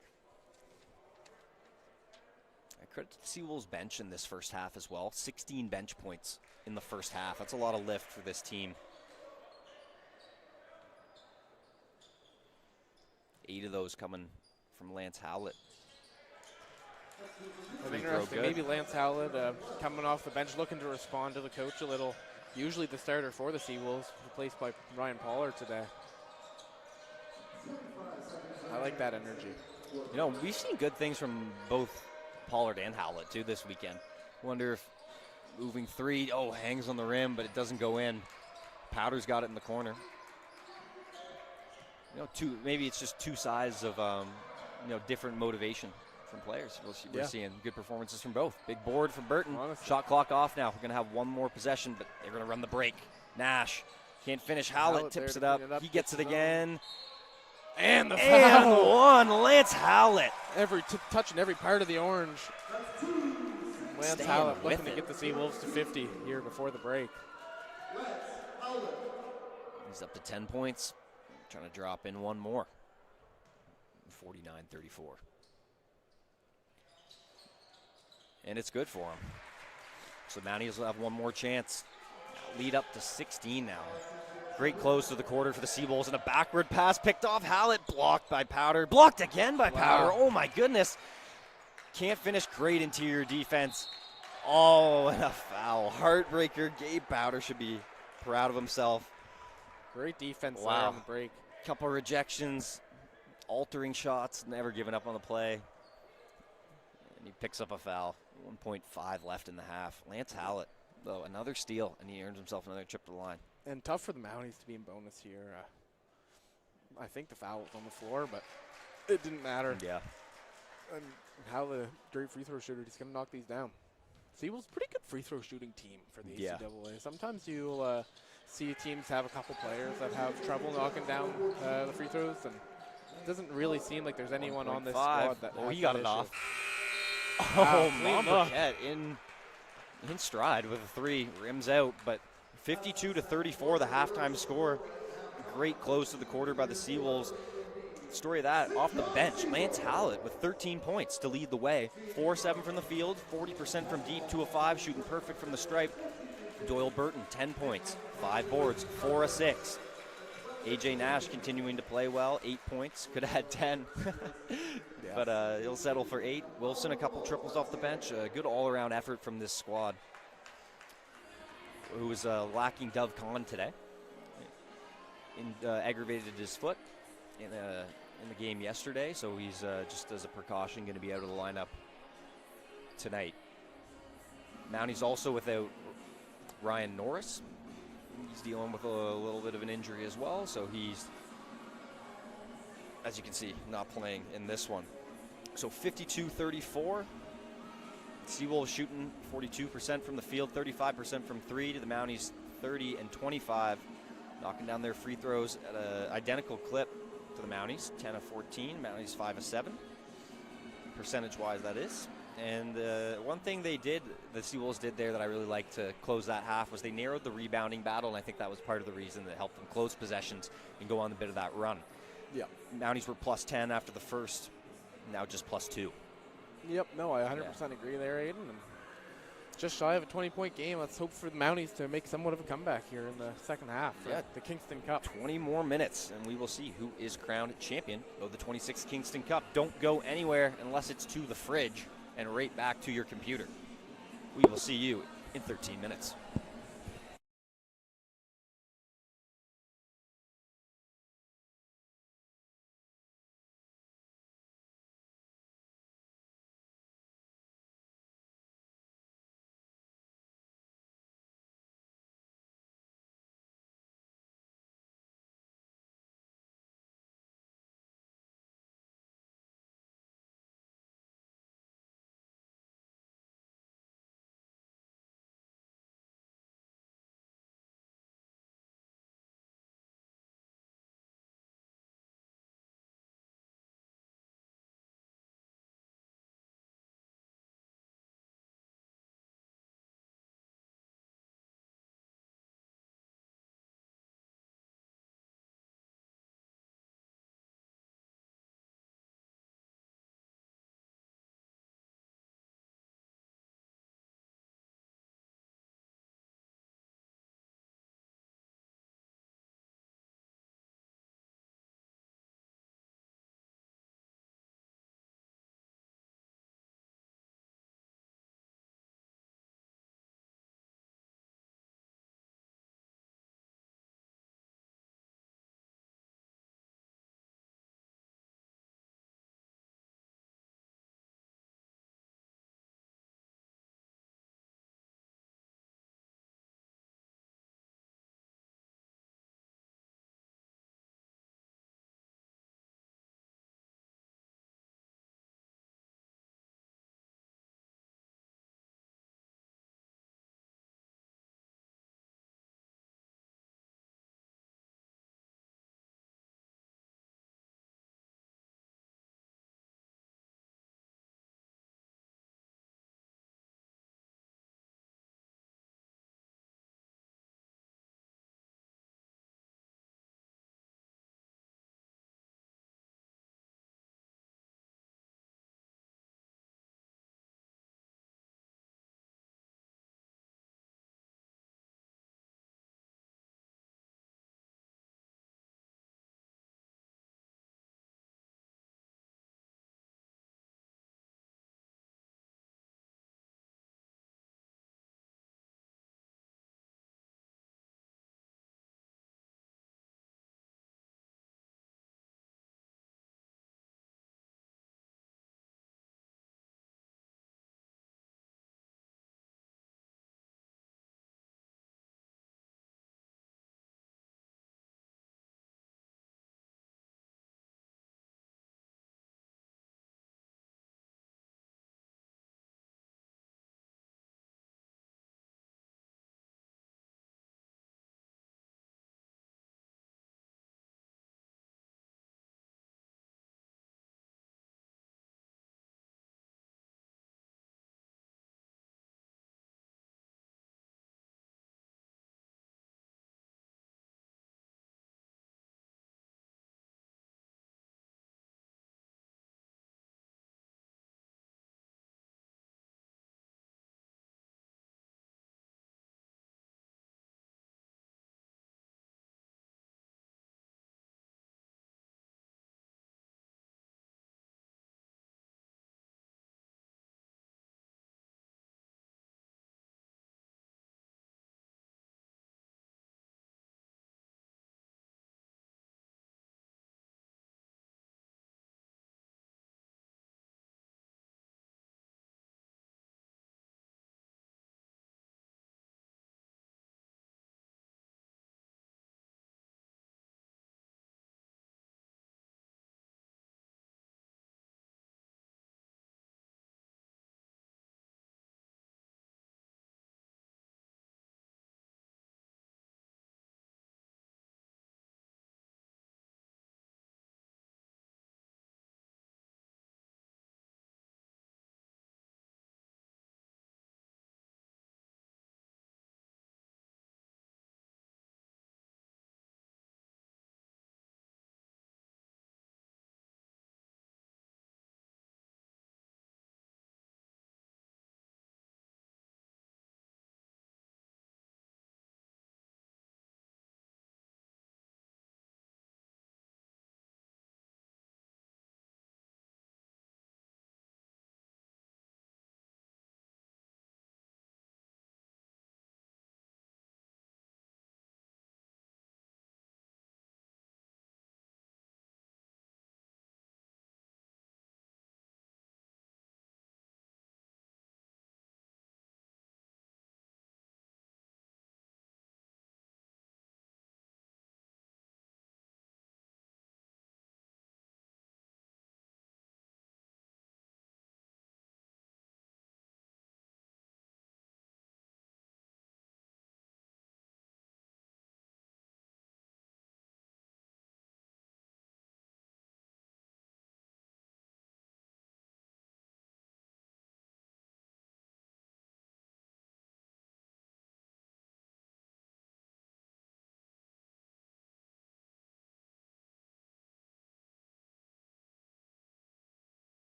I credit to Seawolves bench in this first half as well. 16 bench points in the first half. That's a lot of lift for this team. 8 of those coming from Lance Howlett. That's interesting. Maybe Lance Howlett coming off the bench looking to respond to the coach a little. Usually the starter for the Seawolves, replaced by Ryan Pollard today. I like that energy. You know, we've seen good things from both Pollard and Howlett, too, this weekend. Wonder if moving 3, hangs on the rim, but it doesn't go in. Powder's got it in the corner. You know, maybe it's just 2 sides of, different motivation different players. We're Yeah. seeing good performances from both. Big board from Burton. Honestly. Shot clock off now. We're going to have one more possession, but they're going to run the break. Nash can't finish. Hallett tips it up. He gets it again. And the And foul. one. Lance Hallett. Every touching every part of the orange. Lance Staying Hallett with looking to it. get the Seawolves to 50 here before the break. He's up to 10 points. Trying to drop in one more. 49-34. And it's good for him. So Mounties will have one more chance. Lead up to 16 now. Great close to the quarter for the Seawolves, and a backward pass picked off. Hallett blocked by Powder. Blocked again by Powder. Wow. Oh my goodness. Can't finish. Great interior defense. Oh, and a foul. Heartbreaker. Gabe Powder should be proud of himself. Great defense there Wow. on the break. Couple rejections, altering shots, never giving up on the play. And he picks up a foul. 1.5 left in the half. Lance Hallett, though, another steal, and he earns himself another trip to the line. And tough for the Mounties to be in bonus here. I think the foul was on the floor, but it didn't matter. Yeah. And Hallett, great free throw shooter, he's going to knock these down. Seawolves pretty good free throw shooting team for the Yeah. ACAA. Sometimes you'll see teams have a couple players that have trouble knocking down the free throws, and it doesn't really seem like there's anyone on this 1.5. squad that Oh, has he got that it issue. off. Wow, Oh, clean look. Monberget in stride with a three, rims out, but 52-34, the halftime score. Great close to the quarter by the Seawolves. Story of that, off the bench, Lance Hallett with 13 points to lead the way. 4-7 from the field, 40% from deep, 2 of 5, shooting perfect from the stripe. Doyle Burton, 10 points, 5 boards, 4 of 6. AJ Nash continuing to play well, 8 points, could have had 10. But he'll settle for 8. Wilson, a couple triples off the bench. Good all-around effort from this squad, who was lacking Dove Khan today. Aggravated his foot in the game yesterday, so he's just as a precaution going to be out of the lineup tonight. Mounties also without Ryan Norris. He's dealing with a little bit of an injury as well, so he's, as you can see, not playing in this one. So 52-34. Seawolves shooting 42% from the field, 35% from 3 to the Mounties 30 and 25. Knocking down their free throws at an identical clip to the Mounties, 10 of 14, Mounties 5 of 7, percentage-wise that is. And one thing the Seawolves did there that I really liked to close that half was they narrowed the rebounding battle, and I think that was part of the reason that helped them close possessions and go on a bit of that run. Yeah. Mounties were plus 10 after the first, now just plus 2. Yep, no, I 100% agree there, Aiden. And just shy of a 20-point game. Let's hope for the Mounties to make somewhat of a comeback here in the second half for the Kingston Cup. 20 more minutes, and we will see who is crowned champion of the 26th Kingston Cup. Don't go anywhere unless it's to the fridge and right back to your computer. We will see you in 13 minutes.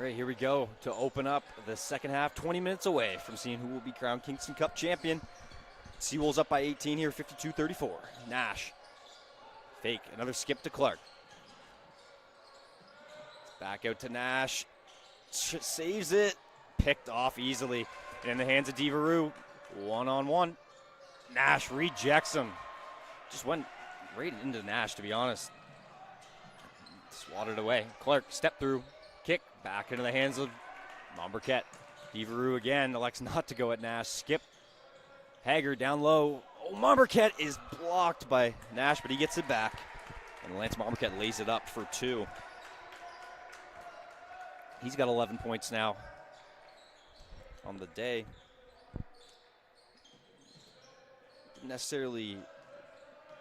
right, here we go to open up the second half. 20 minutes away from seeing who will be crowned Kingston Cup champion. Seawolves up by 18 here, 52-34. Nash. Fake, another skip to Clark. Back out to Nash. Saves it. Picked off easily. And in the hands of Devereux. One-on-one. Nash rejects him. Just went right into Nash, to be honest. Swatted away. Clark, step through. Kick back into the hands of Momberquette. Devereux again elects not to go at Nash. Skip. Hager down low. Oh, Momberquette is blocked by Nash, but he gets it back. And Lance Momberquette lays it up for 2. He's got 11 points now on the day. Didn't necessarily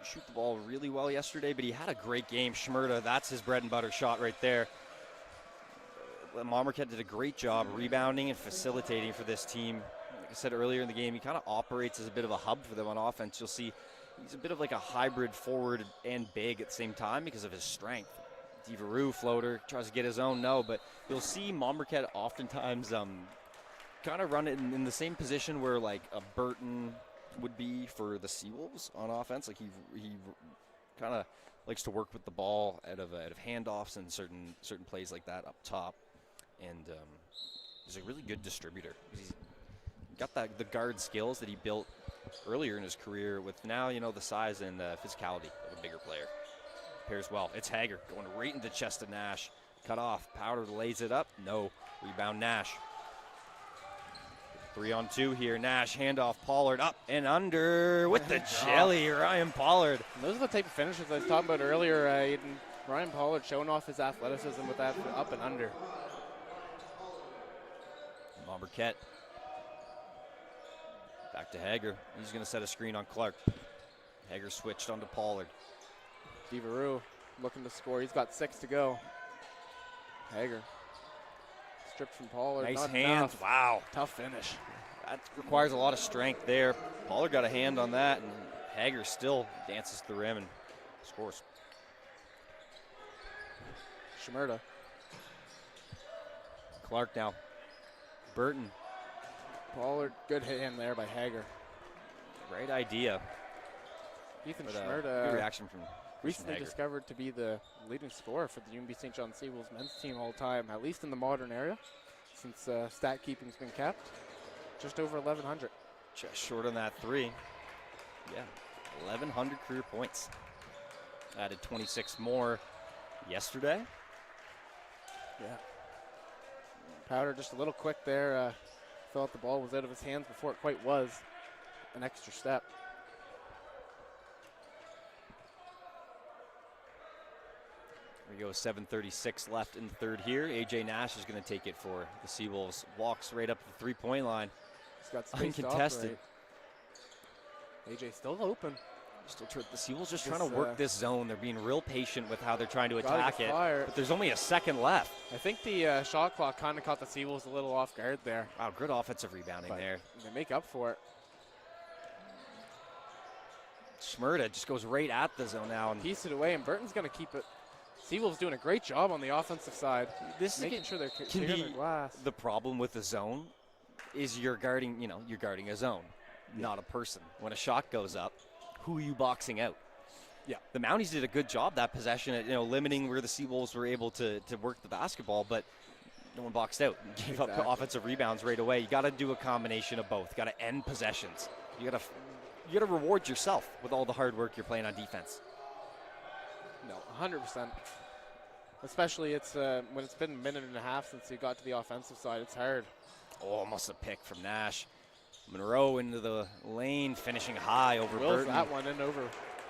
shoot the ball really well yesterday, but he had a great game. Schmerda, that's his bread and butter shot right there. Momberquette did a great job rebounding and facilitating for this team. Like I said earlier in the game, he kind of operates as a bit of a hub for them on offense. You'll see he's a bit of like a hybrid forward and big at the same time because of his strength. Devereux floater, tries to get his own, no, but you'll see Momberquette oftentimes kind of run it in the same position where like a Burton would be for the Seawolves on offense. Like he kind of likes to work with the ball out of handoffs and certain plays like that up top, and he's a really good distributor. He's got the guard skills that he built earlier in his career with now, you know, the size and physicality of a bigger player. Pairs well. It's Hager going right into the chest of Nash. Cut off. Powder lays it up. No. Rebound Nash. 3-on-2 here. Nash handoff. Pollard up and under with the jelly. Ryan Pollard. And those are the type of finishes I was talking about earlier. Aiden. Ryan Pollard showing off his athleticism with that up and under. Momberquette. Back to Hager. He's going to set a screen on Clark. Hager switched onto Pollard. Devereux looking to score. He's got 6 to go. Hager. Stripped from Pollard. Nice Not hand. enough. Wow. Tough finish. That requires a lot of strength there. Pollard got a hand on that, and Hager still dances to the rim and scores. Schmerda. Clark now. Burton. Pollard. Good hand there by Hager. Great idea. Ethan Good Schmerda reaction from recently Hager. discovered to be the leading scorer for the UNB St. John Seawolves men's team all time, at least in the modern era, since stat keeping's been kept. Just over 1,100. Just short on that 3. Yeah, 1,100 career points. Added 26 more yesterday. Yeah. Powder just a little quick there. Felt the ball was out of his hands before it quite was. An extra step. There we go, 7:36 left in the third here. AJ Nash is going to take it for the Seawolves. Walks right up the 3-point line. He's got space Uncontested. to operate. AJ still open. The Seawolves just trying to work this zone. They're being real patient with how they're trying to Gotta attack get it. fired. But there's only a second left. I think the shot clock kind of caught the Seawolves a little off guard there. Wow, good offensive rebounding But there. they make up for it. Schmerda just goes right at the zone now. And Piece it away, and Burton's going to keep it. Seawolves doing a great job on the offensive side. this Making sure they're can clearing be their glass. the problem with the zone is you're guarding a zone, not a person. When a shot goes up, who are you boxing out? Yeah. The Mounties did a good job that possession at limiting where the Seawolves were able to work the basketball, but no one boxed out and gave up offensive rebounds right away. You got to do a combination of both. Got to end possessions. You got to reward yourself with all the hard work you're playing on defense. No, 100%. Especially when it's been a minute and a half since you got to the offensive side. It's hard. Oh, almost a pick from Nash. Monroe into the lane, finishing high over Wills Burton. that one in over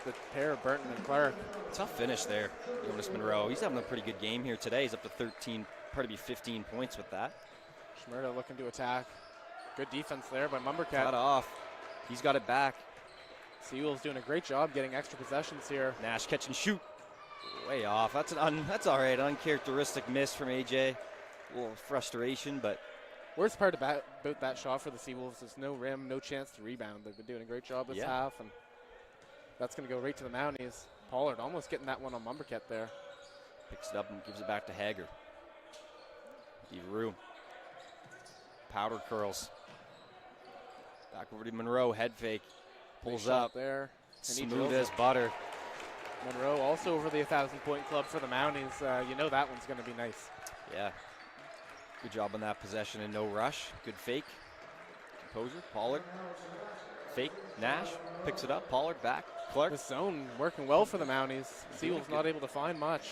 the pair of Burton and Clark. Tough finish there, Jonas Monroe. He's having a pretty good game here today. He's up to 13, probably 15 points with that. Schmerda looking to attack. Good defense there by Momberquette. Cut off. He's got it back. Seawolves doing a great job getting extra possessions here. Nash catch and shoot. Way off. That's all right. Uncharacteristic miss from AJ. A little frustration, but Worst part about that shot for the Seawolves is no rim, no chance to rebound. They've been doing a great job this half, and that's going to go right to the Mounties. Pollard almost getting that one on Momberquette there. picks it up and gives it back to Hager. DeVaru. Powder curls. Back over to Monroe, head fake. Pulls up there. And he smooth drills as it. butter. Monroe also over the 1,000-point club for the Mounties. You know that one's going to be nice. Yeah. Good job on that possession and no rush. Good fake. Composure. Pollard. Fake. Nash picks it up. Pollard back. Clark. The zone working well for the Mounties. Seawolves not able to find much.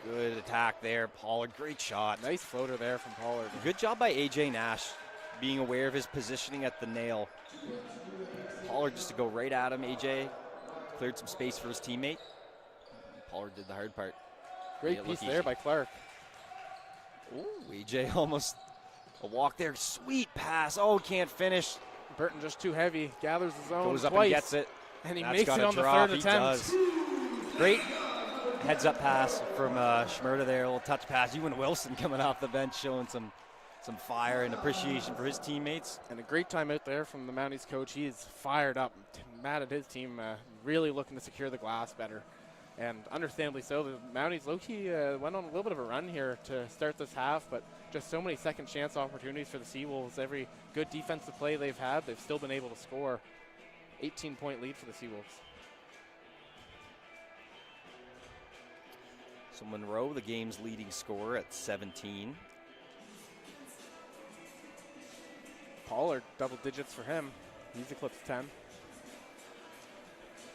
Good attack there. Pollard, great shot. Nice floater there from Pollard. Good job by AJ Nash being aware of his positioning at the nail. Pollard just to go right at him. AJ cleared some space for his teammate. Pollard did the hard part. Great piece there by Clark. Ooh, AJ almost a walk there. Sweet pass. Oh, can't finish. Burton just too heavy. Gathers his own Goes up twice. and gets it. And he That's makes it gotta on the drop. third He attempt. does. Great heads-up pass from Schmerda there. A little touch pass. Ewan Wilson coming off the bench showing some fire and appreciation for his teammates. And a great time out there from the Mounties coach. He is fired up, mad at his team, really looking to secure the glass better. And understandably so. The Mounties low-key went on a little bit of a run here to start this half, but just so many second chance opportunities for the Seawolves. Every good defensive play they've had, they've still been able to score. 18-point lead for the Seawolves. So Monroe, the game's leading scorer at 17. Pollard, double digits for him. He's eclipsed 10.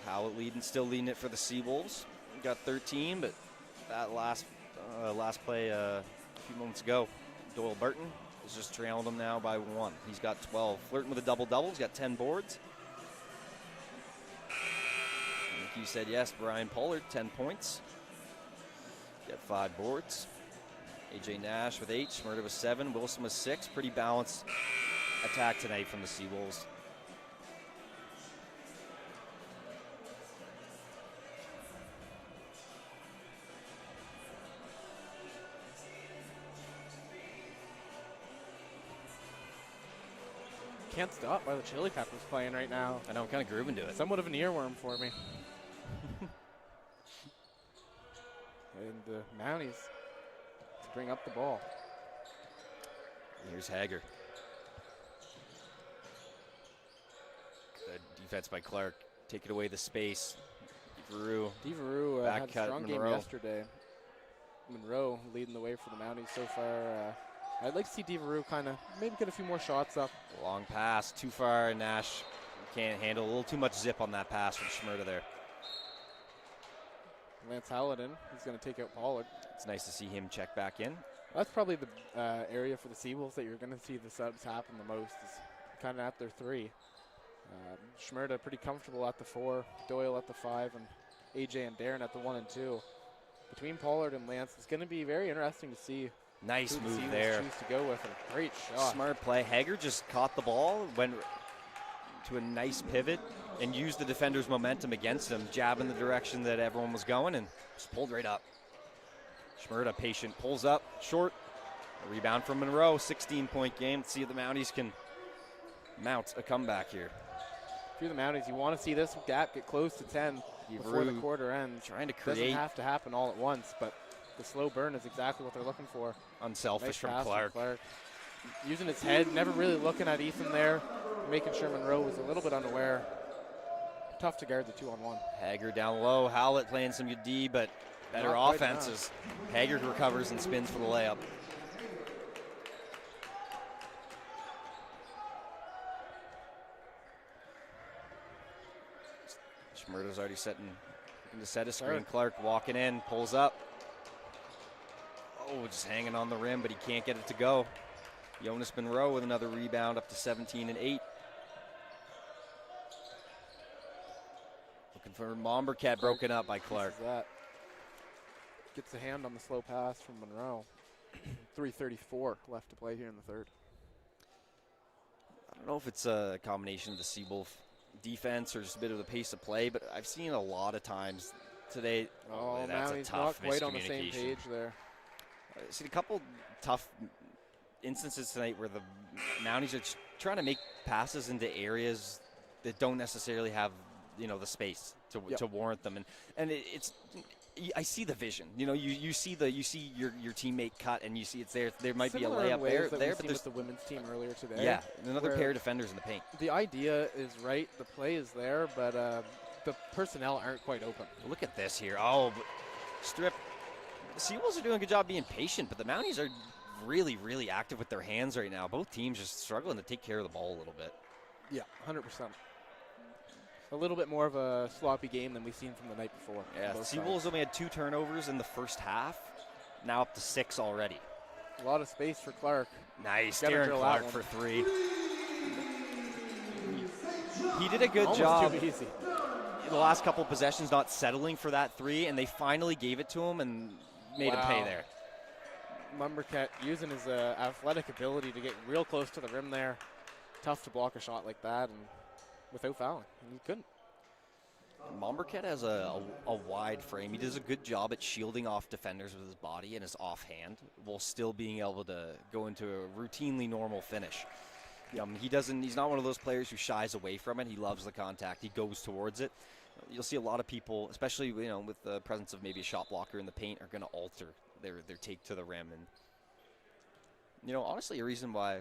Howlett still leading it for the Seawolves. Got 13, but that last play a few moments ago, Doyle Burton is just trailing him now by 1. He's got 12. Flirting with a double-double. He's got 10 boards. Like you said, yes, Brian Pollard, 10 points. Got 5 boards. AJ Nash with 8. Schmerda with 7. Wilson with 6. Pretty balanced attack tonight from the Seawolves. Can't stop while the Chili Peppers playing right now. I know, I'm kind of grooving to it. Somewhat of an earworm for me. And the Mounties to bring up the ball. Here's Hager. Good defense by Clark. Taking away the space. DeVaru Back had a cut, strong Monroe. game yesterday. Monroe leading the way for the Mounties so far. I'd like to see DeVaru kind of maybe get a few more shots up. Long pass, too far. Nash can't handle. A little too much zip on that pass from Schmerda there. Lance Hallidan, he's going to take out Pollard. It's nice to see him check back in. That's probably the area for the Seawolves that you're going to see the subs happen the most, is kind of at their 3. Schmerda pretty comfortable at the 4, Doyle at the 5, and AJ and Darren at the 1 and 2. Between Pollard and Lance, it's going to be very interesting to see Nice who the move Seawolves there. choose to go with. A great shot. Smart play. Hager just caught the ball, went to a nice pivot, and used the defender's momentum against him, jabbing the direction that everyone was going, and just pulled right up. Schmerda, patient, pulls up, short. A rebound from Monroe, 16-point game. Let's see if the Mounties can mount a comeback here. If you're the Mounties, you want to see this gap get close to 10 before the quarter ends. Trying to Doesn't create have to happen all at once, but the slow burn is exactly what they're looking for. unselfish Nice from pass Clark. Using his head, never really looking at Ethan there, making sure Monroe was a little bit unaware. Tough to guard the 2-on-1. Hager down low. Howlett playing some good D, but better Not quite offenses. Hager recovers and spins for the layup. Schmerda's already looking to set a screen. Clark walking in, pulls up. Oh, just hanging on the rim, but he can't get it to go. Jonas Monroe with another rebound, up to 17 and 8. Looking for Mombercat, broken up by Clark. Gets a hand on the slow pass from Monroe. 3:34 left to play here in the third. I don't know if it's a combination of the Seawolf defense or just a bit of the pace of play, but I've seen a lot of times today. Oh, that's now a he's tough not quite on the same miscommunication. page there. I've seen a couple tough instances tonight where the Mounties are trying to make passes into areas that don't necessarily have, the space to warrant them, and it's I see the vision. You know, you see your teammate cut, and you see it's there. There might Similar be a in layup ways there, that but we've there's seen with the women's team earlier today. yeah, another where pair of defenders in the paint. The idea is right. The play is there, but the personnel aren't quite open. Look at this here. Oh, strip. The Seawolves are doing a good job being patient, but the Mounties are really, really active with their hands right now. Both teams just struggling to take care of the ball a little bit. Yeah, 100%. A little bit more of a sloppy game than we've seen from the night before. Yeah, Seawolves only had 2 turnovers in the first half. Now up to 6 already. A lot of space for Clark. Nice, Gotta Darren drill Clark that for one. 3. He did a good Almost job too easy. in the last couple of possessions not settling for that 3, and they finally gave it to him and made him pay there. Lumbercat using his athletic ability to get real close to the rim there. Tough to block a shot like that and without fouling. And he couldn't. Mombercat has a wide frame. He does a good job at shielding off defenders with his body and his offhand while still being able to go into a routinely normal finish. He's not one of those players who shies away from it. He loves the contact. He goes towards it. You'll see a lot of people, especially with the presence of maybe a shot blocker in the paint, are going to alter their take to the rim. And honestly, a reason why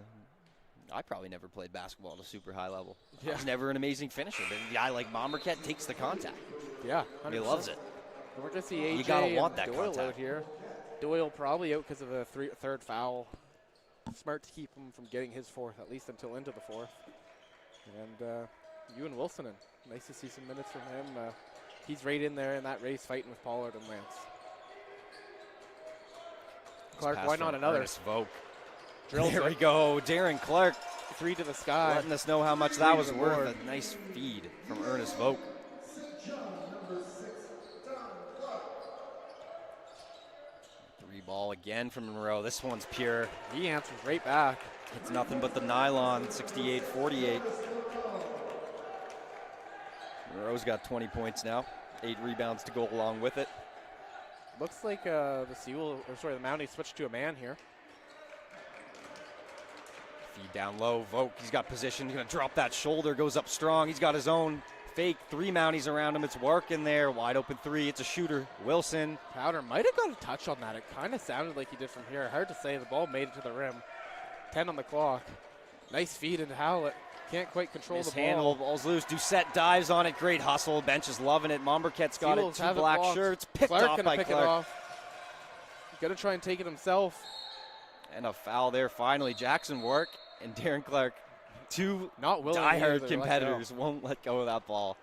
I probably never played basketball at a super high level. Yeah. I was never an amazing finisher, but a guy like Mombercat takes the contact. Yeah, 100%. He loves it. We're going to see AJ You gotta want and that Doyle contact. out here. Doyle probably out because of a third foul. Smart to keep him from getting his 4th, at least until into the 4th. And Ewan Wilson, nice to see some minutes from him. He's right in there in that race fighting with Pollard and Lance. Clark, why not another? Ernest Vogt. Drills There it. we go. Darren Clark 3 to the sky. letting us know how much that was to the worth. board. A nice feed from Ernest Vogt. St. John, number 6, Don Clark. 3 ball again from Monroe. This one's pure. He answers right back. It's nothing but the nylon. 68-48. Monroe's got 20 points now. 8 rebounds to go along with it. Looks like the Mounties switched to a man here. Feed down low. Vogt, he's got position. He's going to drop that shoulder. Goes up strong. He's got his own fake. 3 Mounties around him. It's working there. Wide open 3. It's a shooter. Wilson. Powder might have got a touch on that. It kind of sounded like he did from here. Hard to say. The ball made it to the rim. 10 on the clock. Nice feed into Howlett. Can't quite control the Mishandle. ball. Ball's loose. Doucette dives on it. Great hustle. Bench is loving it. Mombercat's got Seawolves it. 2 have it black blocked. shirts. Picked Clark off gonna by pick Clark. it off. Got to try and take it himself. And a foul there finally. Jackson Work and Darren Clark, 2 Not willing either diehard to let competitors, won't let go of that ball.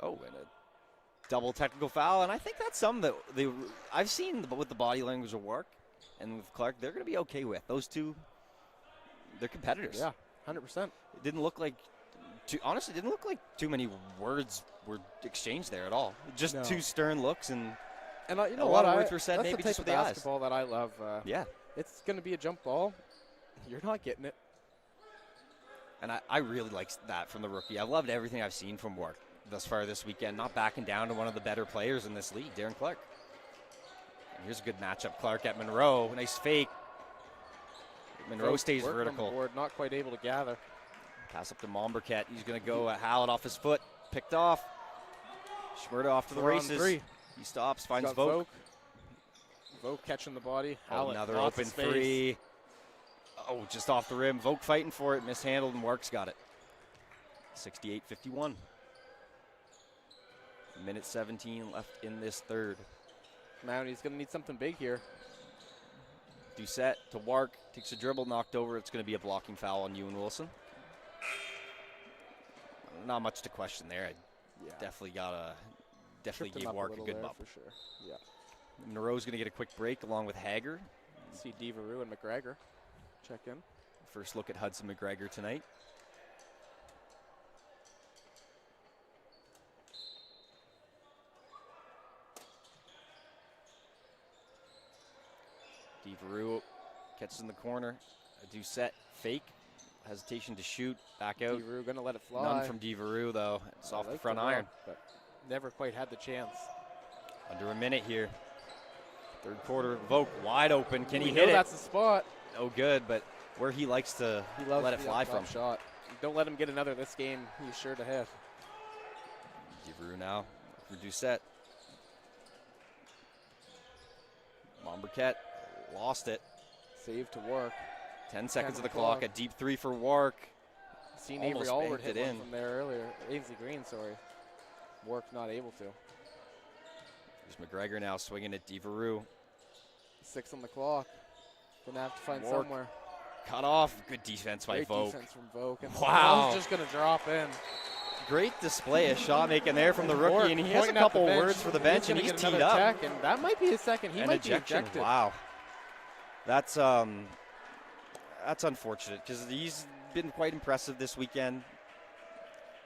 Oh, and a double technical foul. And I think that's something that I've seen with the body language of Work and with Clark, they're going to be okay with. Those two, they're competitors. Yeah, 100%. It didn't look like, too many words were exchanged there at all. Just No. 2 stern looks and And you know a what? lot of words were said That's maybe the type just of with the eyes. basketball that I love. yeah. It's going to be a jump ball. You're not getting it. And I really like that from the rookie. I loved everything I've seen from Work thus far this weekend. Not backing down to one of the better players in this league, Darren Clark. And here's a good matchup. Clark at Monroe. Nice fake. Monroe stays Work on the vertical. board, not quite able to gather. Pass up to Mombercat. He's going to go at Hallett off his foot. Picked off. Schmerda off to the 4 on races. 3. He stops, finds Got Vogt. Vogt catching the body. Oh, Hallett, another lots open of space. 3. Oh, just off the rim. Vogt fighting for it. Mishandled and Work's got it. 68-51. Minute 17 left in this third. Mounties going to need something big here. Doucette to Work. Takes a dribble, knocked over. It's going to be a blocking foul on Ewan Wilson. Not much to question there. Yeah. Definitely Tripped him gave up Work a little good there bump. for sure. Yeah. Monroe's going to get a quick break along with Hager. See Devereux and McGregor check in. First look at Hudson McGregor tonight. Devereux catches in the corner. A Doucette fake. Hesitation to shoot. Back out. Devereux going to let it fly. None from Devereux, though. It's I off the like front ball, iron. but never quite had the chance. Under a minute here. Third quarter. Vogt wide open. Can he We hit know it? that's the spot. No good, but where he likes to He loves let it the fly up-top from. shot. Don't let him get another this game. He's sure to hit. Devereux now for Doucette. Burkett lost it. Save to work. 10 seconds of the clock. A deep three for Wark. Seen Avery Almost Allward hit banked it one in. from there earlier. Ainsley Green, sorry. Wark not able to. There's McGregor now swinging at Devereux. 6 on the clock. Gonna have to find Wark. somewhere. Cut off. Good defense by Great Vogt. defense from Vogt. And Wow. ball's just gonna drop in. Great display of shot making there from the rookie, Wark and he has a pointing at couple the bench. words for the bench, and gonna he's get teed another up. Tech, and that might be his second. He An might ejection. be ejected. Wow. That's unfortunate because he's been quite impressive this weekend,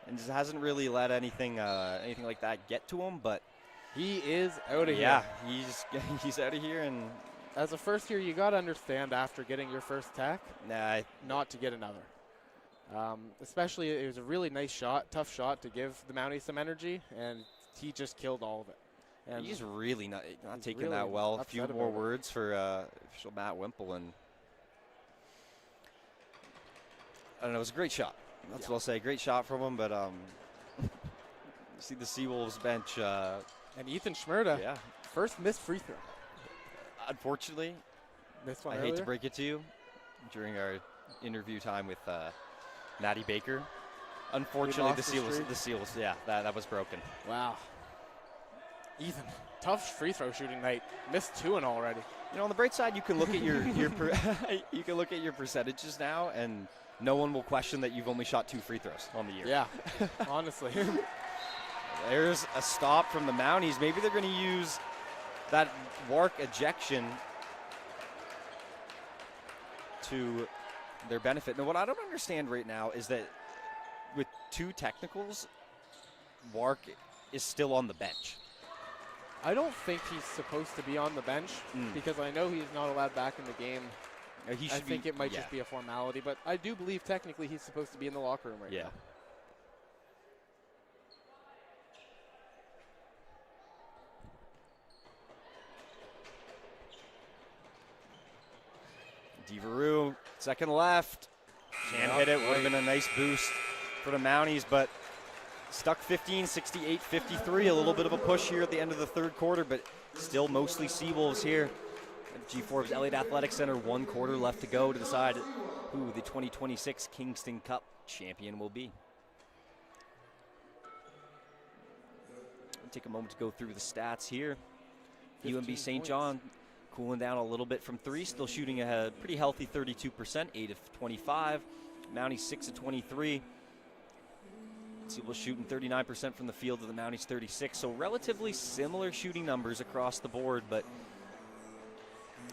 and just hasn't really let anything like that get to him. But He is out of yeah, here. he's out of here, and As a first year, you got to understand after getting your first tech, nah, not to get another. Especially, it was a really nice shot, tough shot to give the Mounties some energy, and he just killed all of it. And he's really not he's taking really that well. A upset few about more it. words for official Matt Wimple, and I don't know. It was a great shot. That's what I'll say. Great shot from him, but you see the Seawolves bench. and Ethan Schmerda, Yeah, first missed free throw. unfortunately, Missed one I earlier. hate to break it to you, during our interview time with Maddie Baker, unfortunately lost the the Seals, yeah, that was broken. Wow. Ethan, tough free throw shooting night. Missed 2 and already. You know, on the bright side, you can look at your you can look at your percentages now, and no one will question that you've only shot 2 free throws on the year. Yeah, honestly. There's a stop from the Mounties. Maybe they're going to use that Wark ejection to their benefit. Now, what I don't understand right now is that with 2 technicals, Wark is still on the bench. I don't think he's supposed to be on the bench because I know he's not allowed back in the game. He I should think be, it might yeah. just be a formality, but I do believe technically he's supposed to be in the locker room right Yeah. now. Devereux, second left. Can't hit it. Would have been a nice boost for the Mounties, but stuck 15, 68, 53. A little bit of a push here at the end of the third quarter, but still mostly Seawolves here at G4's Elliott Athletic Center. 1 quarter left to go to decide who the 2026 Kingston Cup champion will be. Take a moment to go through the stats here. UNB 15 St. points. John cooling down a little bit from 3, still shooting a pretty healthy 32%, 8 of 25. Mounties 6 of 23. Seawolves shooting 39% from the field to the Mounties 36. So relatively similar shooting numbers across the board, but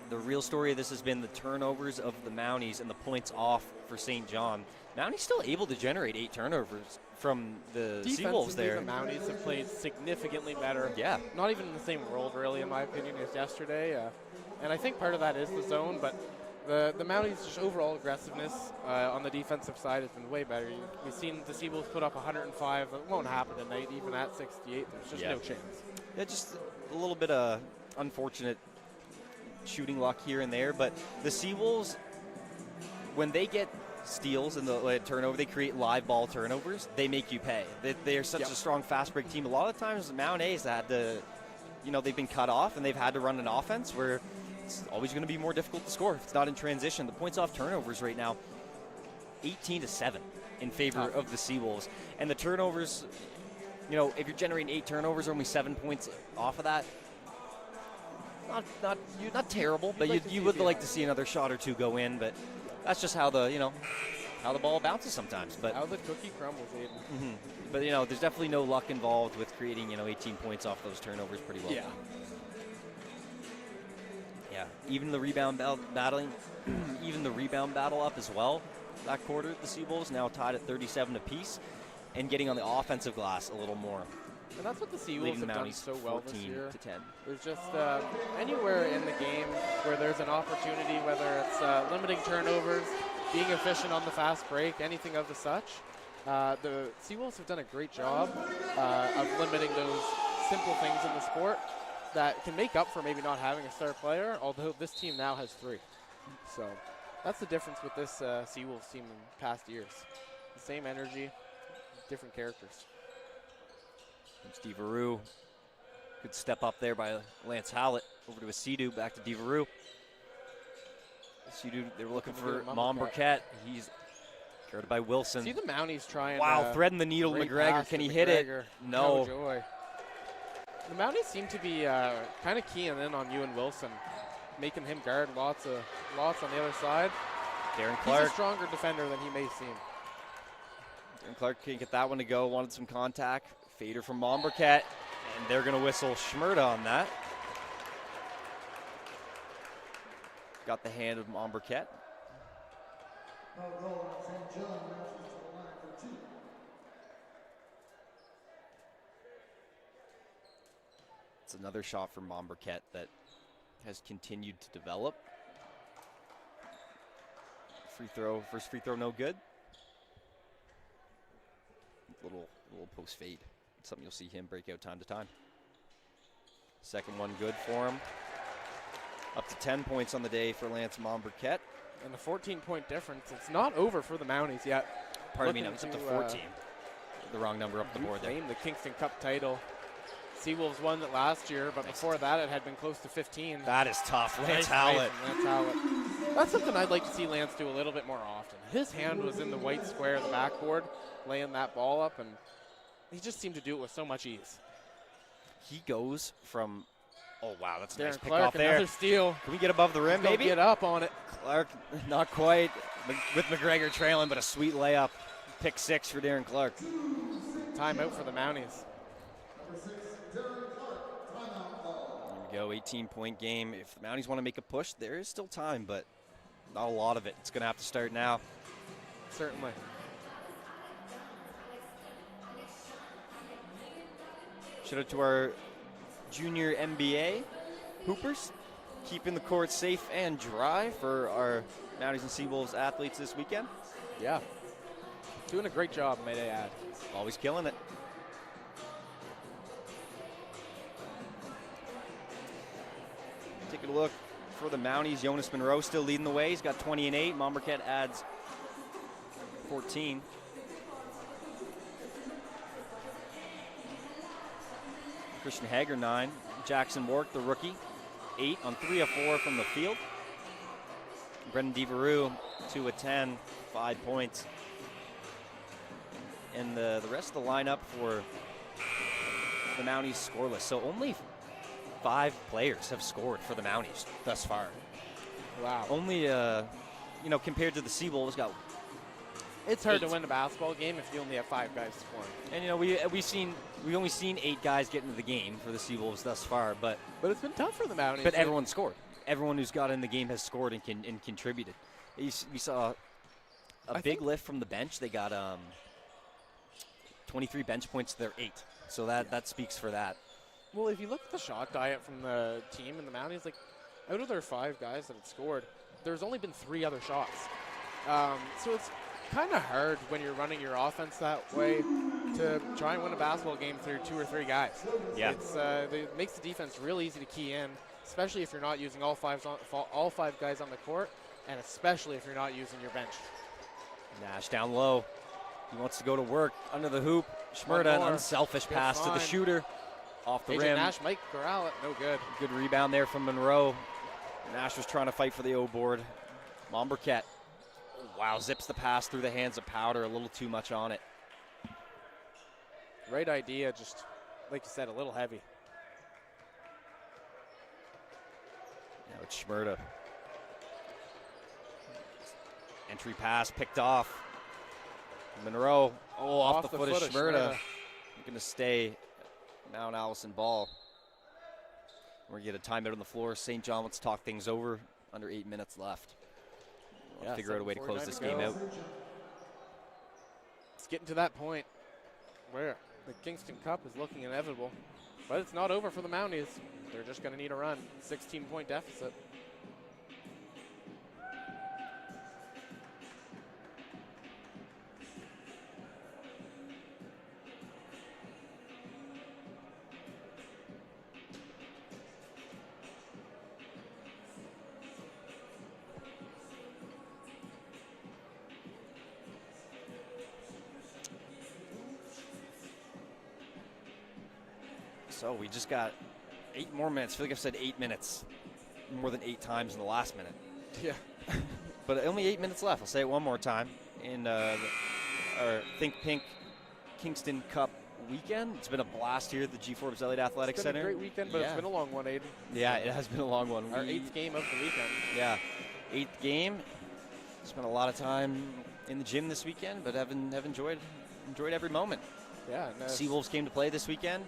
the real story of this has been the turnovers of the Mounties and the points off for St. John. Mounties still able to generate 8 turnovers from the Seawolves there. The Mounties have played significantly better. Yeah. Not even in the same world, really, in my opinion, as yesterday. And I think part of that is the zone, but the Mounties' just overall aggressiveness on the defensive side has been way better. We've seen the Seawolves put up 105. That won't happen tonight, even at 68. There's just no chance. Yeah, just a little bit of unfortunate shooting luck here and there, but the Seawolves, when they get steals and the turnover, they create live ball turnovers, they make you pay. They're such a strong fast break team. A lot of times Mount A's had to, they've been cut off and they've had to run an offense where it's always going to be more difficult to score if it's not in transition. The points off turnovers right now, 18-7 in favor of the Seawolves. And the turnovers, if you're generating 8 turnovers, only 7 points off of that, not terrible, but you would like to see another shot or 2 go in, but that's just how the ball bounces sometimes. But how the cookie crumbles, Aiden. But there's definitely no luck involved with creating 18 points off those turnovers pretty well. Yeah. Even the rebound battling, even the rebound battle up as well. That quarter, the Seawolves now tied at 37 apiece, and getting on the offensive glass a little more. And that's what the Seawolves have done so well this year. 14-10. There's just anywhere in the game where there's an opportunity, whether it's limiting turnovers, being efficient on the fast break, anything of the such. The Seawolves have done a great job of limiting those simple things in the sport that can make up for maybe not having a star player, although this team now has 3. So that's the difference with this Seawolves team in past years. The same energy, different characters. Steve Aru Good step up there by Lance Hallett. Over to Asidu, back to Devereux. Asidu, they were looking for Monburquette. He's guarded by Wilson. See the Mounties trying. Wow, threading the needle to McGregor. Can he hit it? No. Joy. The Mounties seem to be kind of keying in on Ewan Wilson, making him guard lots on the other side. Darren Clark. He's a stronger defender than he may seem. Darren Clark can't get that one to go. Wanted some contact. Fader from Monburquette. And they're going to whistle Schmerda on that. Got the hand of Monburquette. No goal on St. John, matches to the line for 2. It's another shot from Monburquette that has continued to develop. First free throw, no good. Little post fade. Something you'll see him break out time to time. Second one good for him. Up to 10 points on the day for Lance Monburquette. And the 14-point difference. It's not over for the Mounties yet. Pardon me, no, it's up to 14. The wrong number up the board there. The Kingston Cup title. Seawolves won it last year, but before that it had been close to 15. That is tough. Lance Nice Hallett. Lance Hallett. That's something I'd like to see Lance do a little bit more often. His hand was in the white square of the backboard, laying that ball up, and he just seemed to do it with so much ease. He goes from, oh wow, that's a nice Darren pick Clark, off there. another steal. Can we get above the rim, He's gonna maybe? Get up on it. Clark, not quite, with McGregor trailing, but a sweet layup. Pick 6 for Darren Clark. Timeout for the Mounties. Number 6, Darren Clark, timeout ball. There we go, 18-point game. If the Mounties want to make a push, there is still time, but not a lot of it. It's going to have to start now. Certainly. Shout out to our junior MBA hoopers, keeping the court safe and dry for our Mounties and Seawolves athletes this weekend. Yeah. Doing a great job, may I add. Always killing it. Take a look for the Mounties. Jonas Monroe still leading the way. He's got 20 and 8. Monburquette adds 14. Christian Hager, 9. Jackson Wark, the rookie, 8 on 3 of 4 from the field. Brendan Devereux, 2 of 10, 5 points. And the rest of the lineup for the Mounties scoreless. So only 5 players have scored for the Mounties thus far. Wow. Only, compared to the Seawolves, got It's hard 8. to win a basketball game if you only have 5 guys scoring. And we've only seen 8 guys get into the game for the Seawolves thus far, but it's been tough for the Mounties. But everyone scored. Everyone who's got in the game has scored and contributed. We saw a big lift from the bench. They got 23 bench points to their 8. So that speaks for that. Well, if you look at the shot diet from the team and the Mounties, like out of their 5 guys that had scored, there's only been 3 other shots. So it's kind of hard when you're running your offense that way to try and win a basketball game through 2 or 3 guys. Yeah. It makes the defense real easy to key in, especially if you're not using all 5 guys on the court, and especially if you're not using your bench. Nash down low. He wants to go to work under the hoop. Schmerda, an unselfish pass to the shooter. Off the rim. Nash might corral it. No good. Good rebound there from Monroe. Nash was trying to fight for the O board. Monburquette. Wow, zips the pass through the hands of Powder. A little too much on it. Right idea, just like you said, a little heavy. Now it's Schmerda. Entry pass picked off. Monroe, off the foot of Schmerda. Going to stay Mount Allison ball. We're going to get a timeout on the floor. St. John wants to talk things over. Under 8 minutes left. We'll figure out a way to close this game out. It's getting to that point where the Kingston Cup is looking inevitable. But it's not over for the Mounties. They're just going to need a run. 16-point deficit. So we just got 8 more minutes. I feel like I've said 8 minutes more than 8 times in the last minute. Yeah. But only 8 minutes left. I'll say it one more time. In our Think Pink Kingston Cup weekend. It's been a blast here at the G. Forbes Elliott Athletic It's been Center. a great weekend, but it's been a long one, Aiden. Yeah, it has been a long one. Our 8th game of the weekend. Yeah, 8th game. Spent a lot of time in the gym this weekend, but have enjoyed every moment. Yeah. Seawolves came to play this weekend.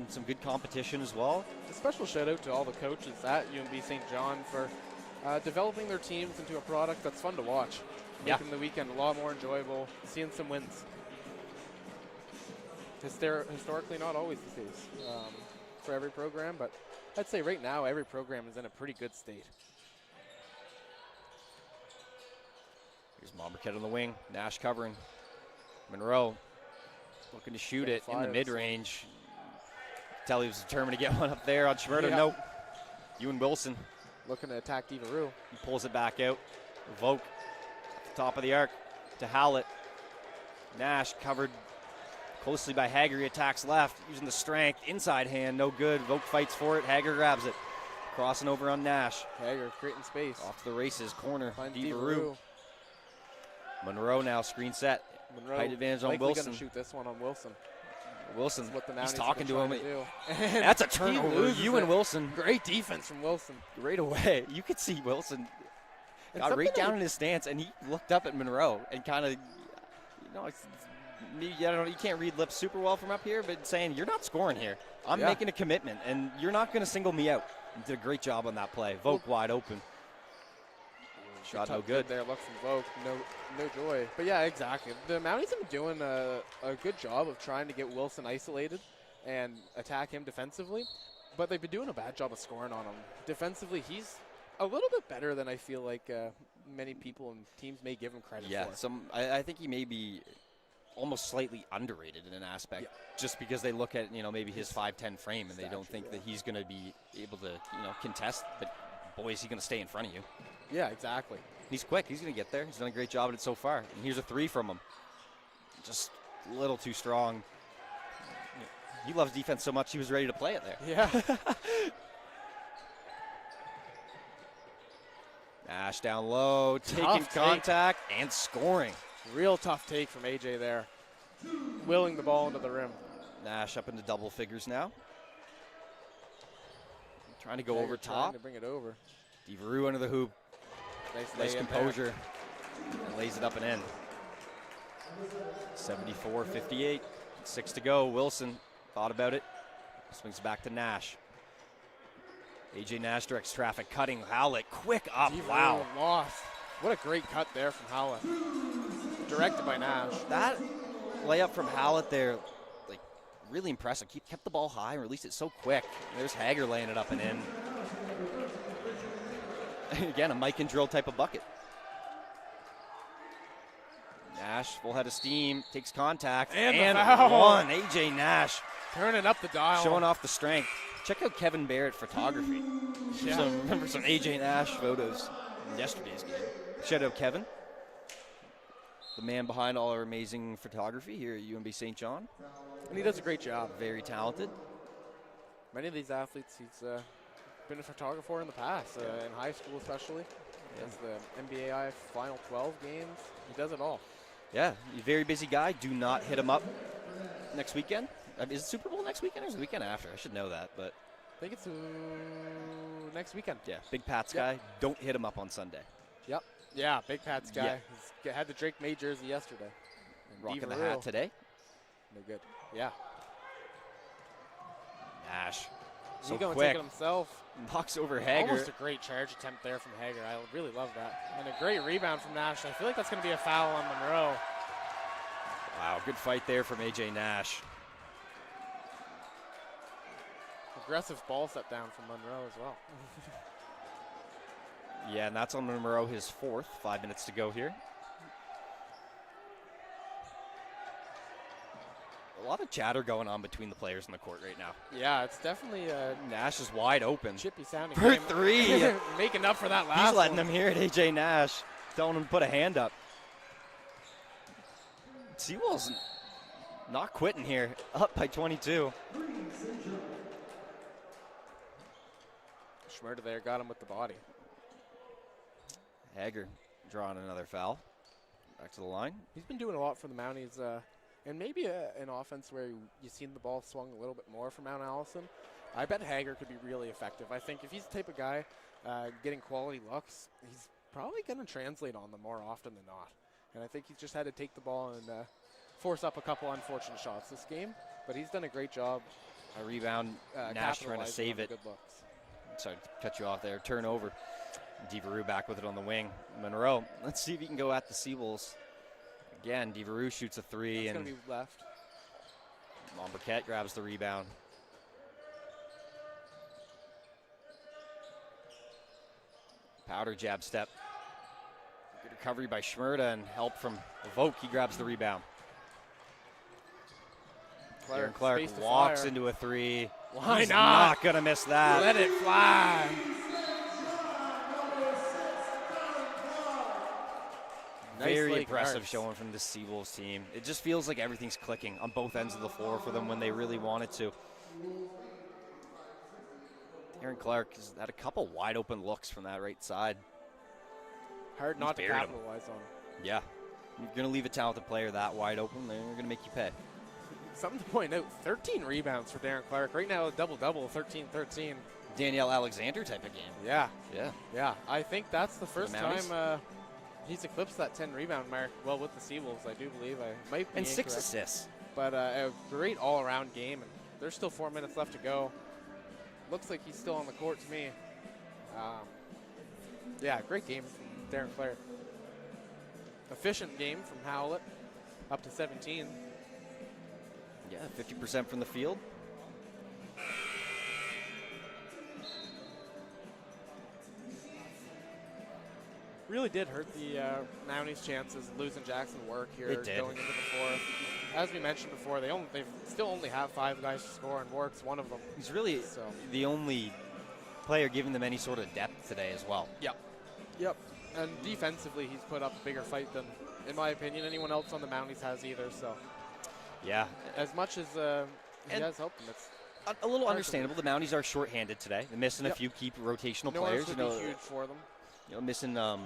Some good competition as well. A special shout out to all the coaches at UNB St. John for developing their teams into a product that's fun to watch. Making the weekend a lot more enjoyable, seeing some wins. Historically not always the case for every program, but I'd say right now every program is in a pretty good state. Here's Monberquette on the wing. Nash covering. Monroe looking to shoot it in the mid-range. Tell he was determined to get one up there on Schmerda. Nope. Ewan Wilson looking to attack Devereux. He pulls it back out. Vogt at the top of the arc to Hallett. Nash covered closely by Hager. He attacks left, using the strength. Inside hand, no good. Vogt fights for it. Hager grabs it. Crossing over on Nash. Hager creating space. Off to the races. Corner. Devereux. Monroe now screen set. Monroe height advantage on likely Wilson. Going to shoot this one on Wilson. Wilson, what the he's talking to him. To That's a turnover. Ewan Wilson. Great defense from Wilson. Right away. You could see Wilson got right down in his stance, and he looked up at Monroe and kind of, I don't know, you can't read lips super well from up here, but saying, you're not scoring here. I'm making a commitment, and you're not going to single me out. He did a great job on that play. Vogt wide open. Shot no good. There, luck from Vogt. No joy. But yeah, exactly. The Mounties have been doing a good job of trying to get Wilson isolated and attack him defensively, but they've been doing a bad job of scoring on him. Defensively, he's a little bit better than I feel like many people and teams may give him credit for. I think he may be almost slightly underrated in an aspect, just because they look at maybe his 5'10" frame and they don't think that he's going to be able to contest. But boy, is he going to stay in front of you. Yeah, exactly. He's quick. He's going to get there. He's done a great job at it so far. And here's a 3 from him. Just a little too strong. He loves defense so much he was ready to play it there. Yeah. Nash down low, taking contact and scoring. Real tough take from AJ there. Willing the ball into the rim. Nash up into double figures now. Trying to go over top. To bring it over. Devereux under the hoop. Nice composure. And lays it up and in. 74-58. 6 to go. Wilson thought about it. Swings back to Nash. AJ Nash directs traffic, cutting Howlett. Quick up. Wow. Lost. What a great cut there from Howlett. Directed by Nash. That layup from Howlett there, really impressive. Kept the ball high and released it so quick. There's Hager laying it up and in. Again, a Mike and drill type of bucket. Nash, full head of steam, takes contact. And one. AJ Nash. Turning up the dial. Showing off the strength. Check out Kevin Barrett photography. Yeah. Remember some AJ Nash photos in yesterday's game. Shout out Kevin, the man behind all our amazing photography here at UNB St. John. And he does a great job. Very talented. Many of these athletes he's been a photographer in the past, in high school especially. He does the MBAI Final 12 games. He does it all. Yeah, he's a very busy guy. Do not hit him up next weekend. Is it Super Bowl next weekend or is it the weekend after? I should know that, but I think it's next weekend. Yeah, big Pats guy. Don't hit him up on Sunday. Yep. Yeah, big Pats guy. He's had the Drake May jersey yesterday. And rocking the hat today. No good. Yeah. Nash. So quick. Take it himself. Knocks over Hager. Almost a great charge attempt there from Hager. I really love that. And a great rebound from Nash. I feel like that's going to be a foul on Monroe. Wow, good fight there from AJ Nash. Aggressive ball set down from Monroe as well. Yeah, and that's on Monroe, his 4th. 5 minutes to go here. A lot of chatter going on between the players on the court right now. Yeah, it's definitely Nash is wide open. Chippy sounding. For 3. Making up for that last He's letting one. him hear it, AJ Nash. Telling him to put a hand up. Seawolves not quitting here. Up by 22. Schmerda there, got him with the body. Hager drawing another foul. Back to the line. He's been doing a lot for the Mounties, and maybe an offense where you've seen the ball swung a little bit more from Mount Allison. I bet Hager could be really effective. I think if he's the type of guy getting quality looks, he's probably going to translate on them more often than not. And I think he's just had to take the ball and force up a couple unfortunate shots this game. But he's done a great job. A rebound, Nash trying to save it. Good looks. Sorry to cut you off there. Turnover. DeVaru back with it on the wing. Monroe, let's see if he can go at the Seawolves. Again, DeVaru shoots a three. That's and going to be left. Monberquette grabs the rebound. Powder jab step. Good recovery by Schmerda and help from Vogt. He grabs the rebound. Aaron Clark walks into a three. Why He's not? Not going to miss that. Let it fly. Very Nice impressive guards. showing from the Seawolves team. It just feels like everything's clicking on both ends of the floor for them when they really wanted to. Aaron Clark has had a couple wide open looks from that right side. Hard not to buried him. capitalize on. Yeah. You're going to leave a talented player that wide open, they're going to make you pay. Something to point out, 13 rebounds for Darren Clark. Right now, a double-double, 13-13. Danielle Alexander type of game. Yeah, Yeah. yeah. I think that's the first Mounties. time he's eclipsed that 10-rebound mark. Well, with the Seawolves, I do believe. I might be And 6 incorrect. assists. But a great all-around game, and there's still 4 minutes left to go. Looks like he's still on the court to me. Yeah, great game from Darren Clark. Efficient game from Howlett, up to 17. Yeah, 50% from the field. Really did hurt the Mounties' chances losing Jackson Work here It did. going into the fourth. As we mentioned before, they still only have 5 guys to score, and Work's one of them. He's really So. the only player giving them any sort of depth today as well. Yep. And defensively, he's put up a bigger fight than, in my opinion, anyone else on the Mounties has either. So Yeah. as much as he And- has helped them, it's A little Hard to understandable. The Mounties are short-handed today. They're missing a Yep. few key rotational no players. one should be huge for them. Missing a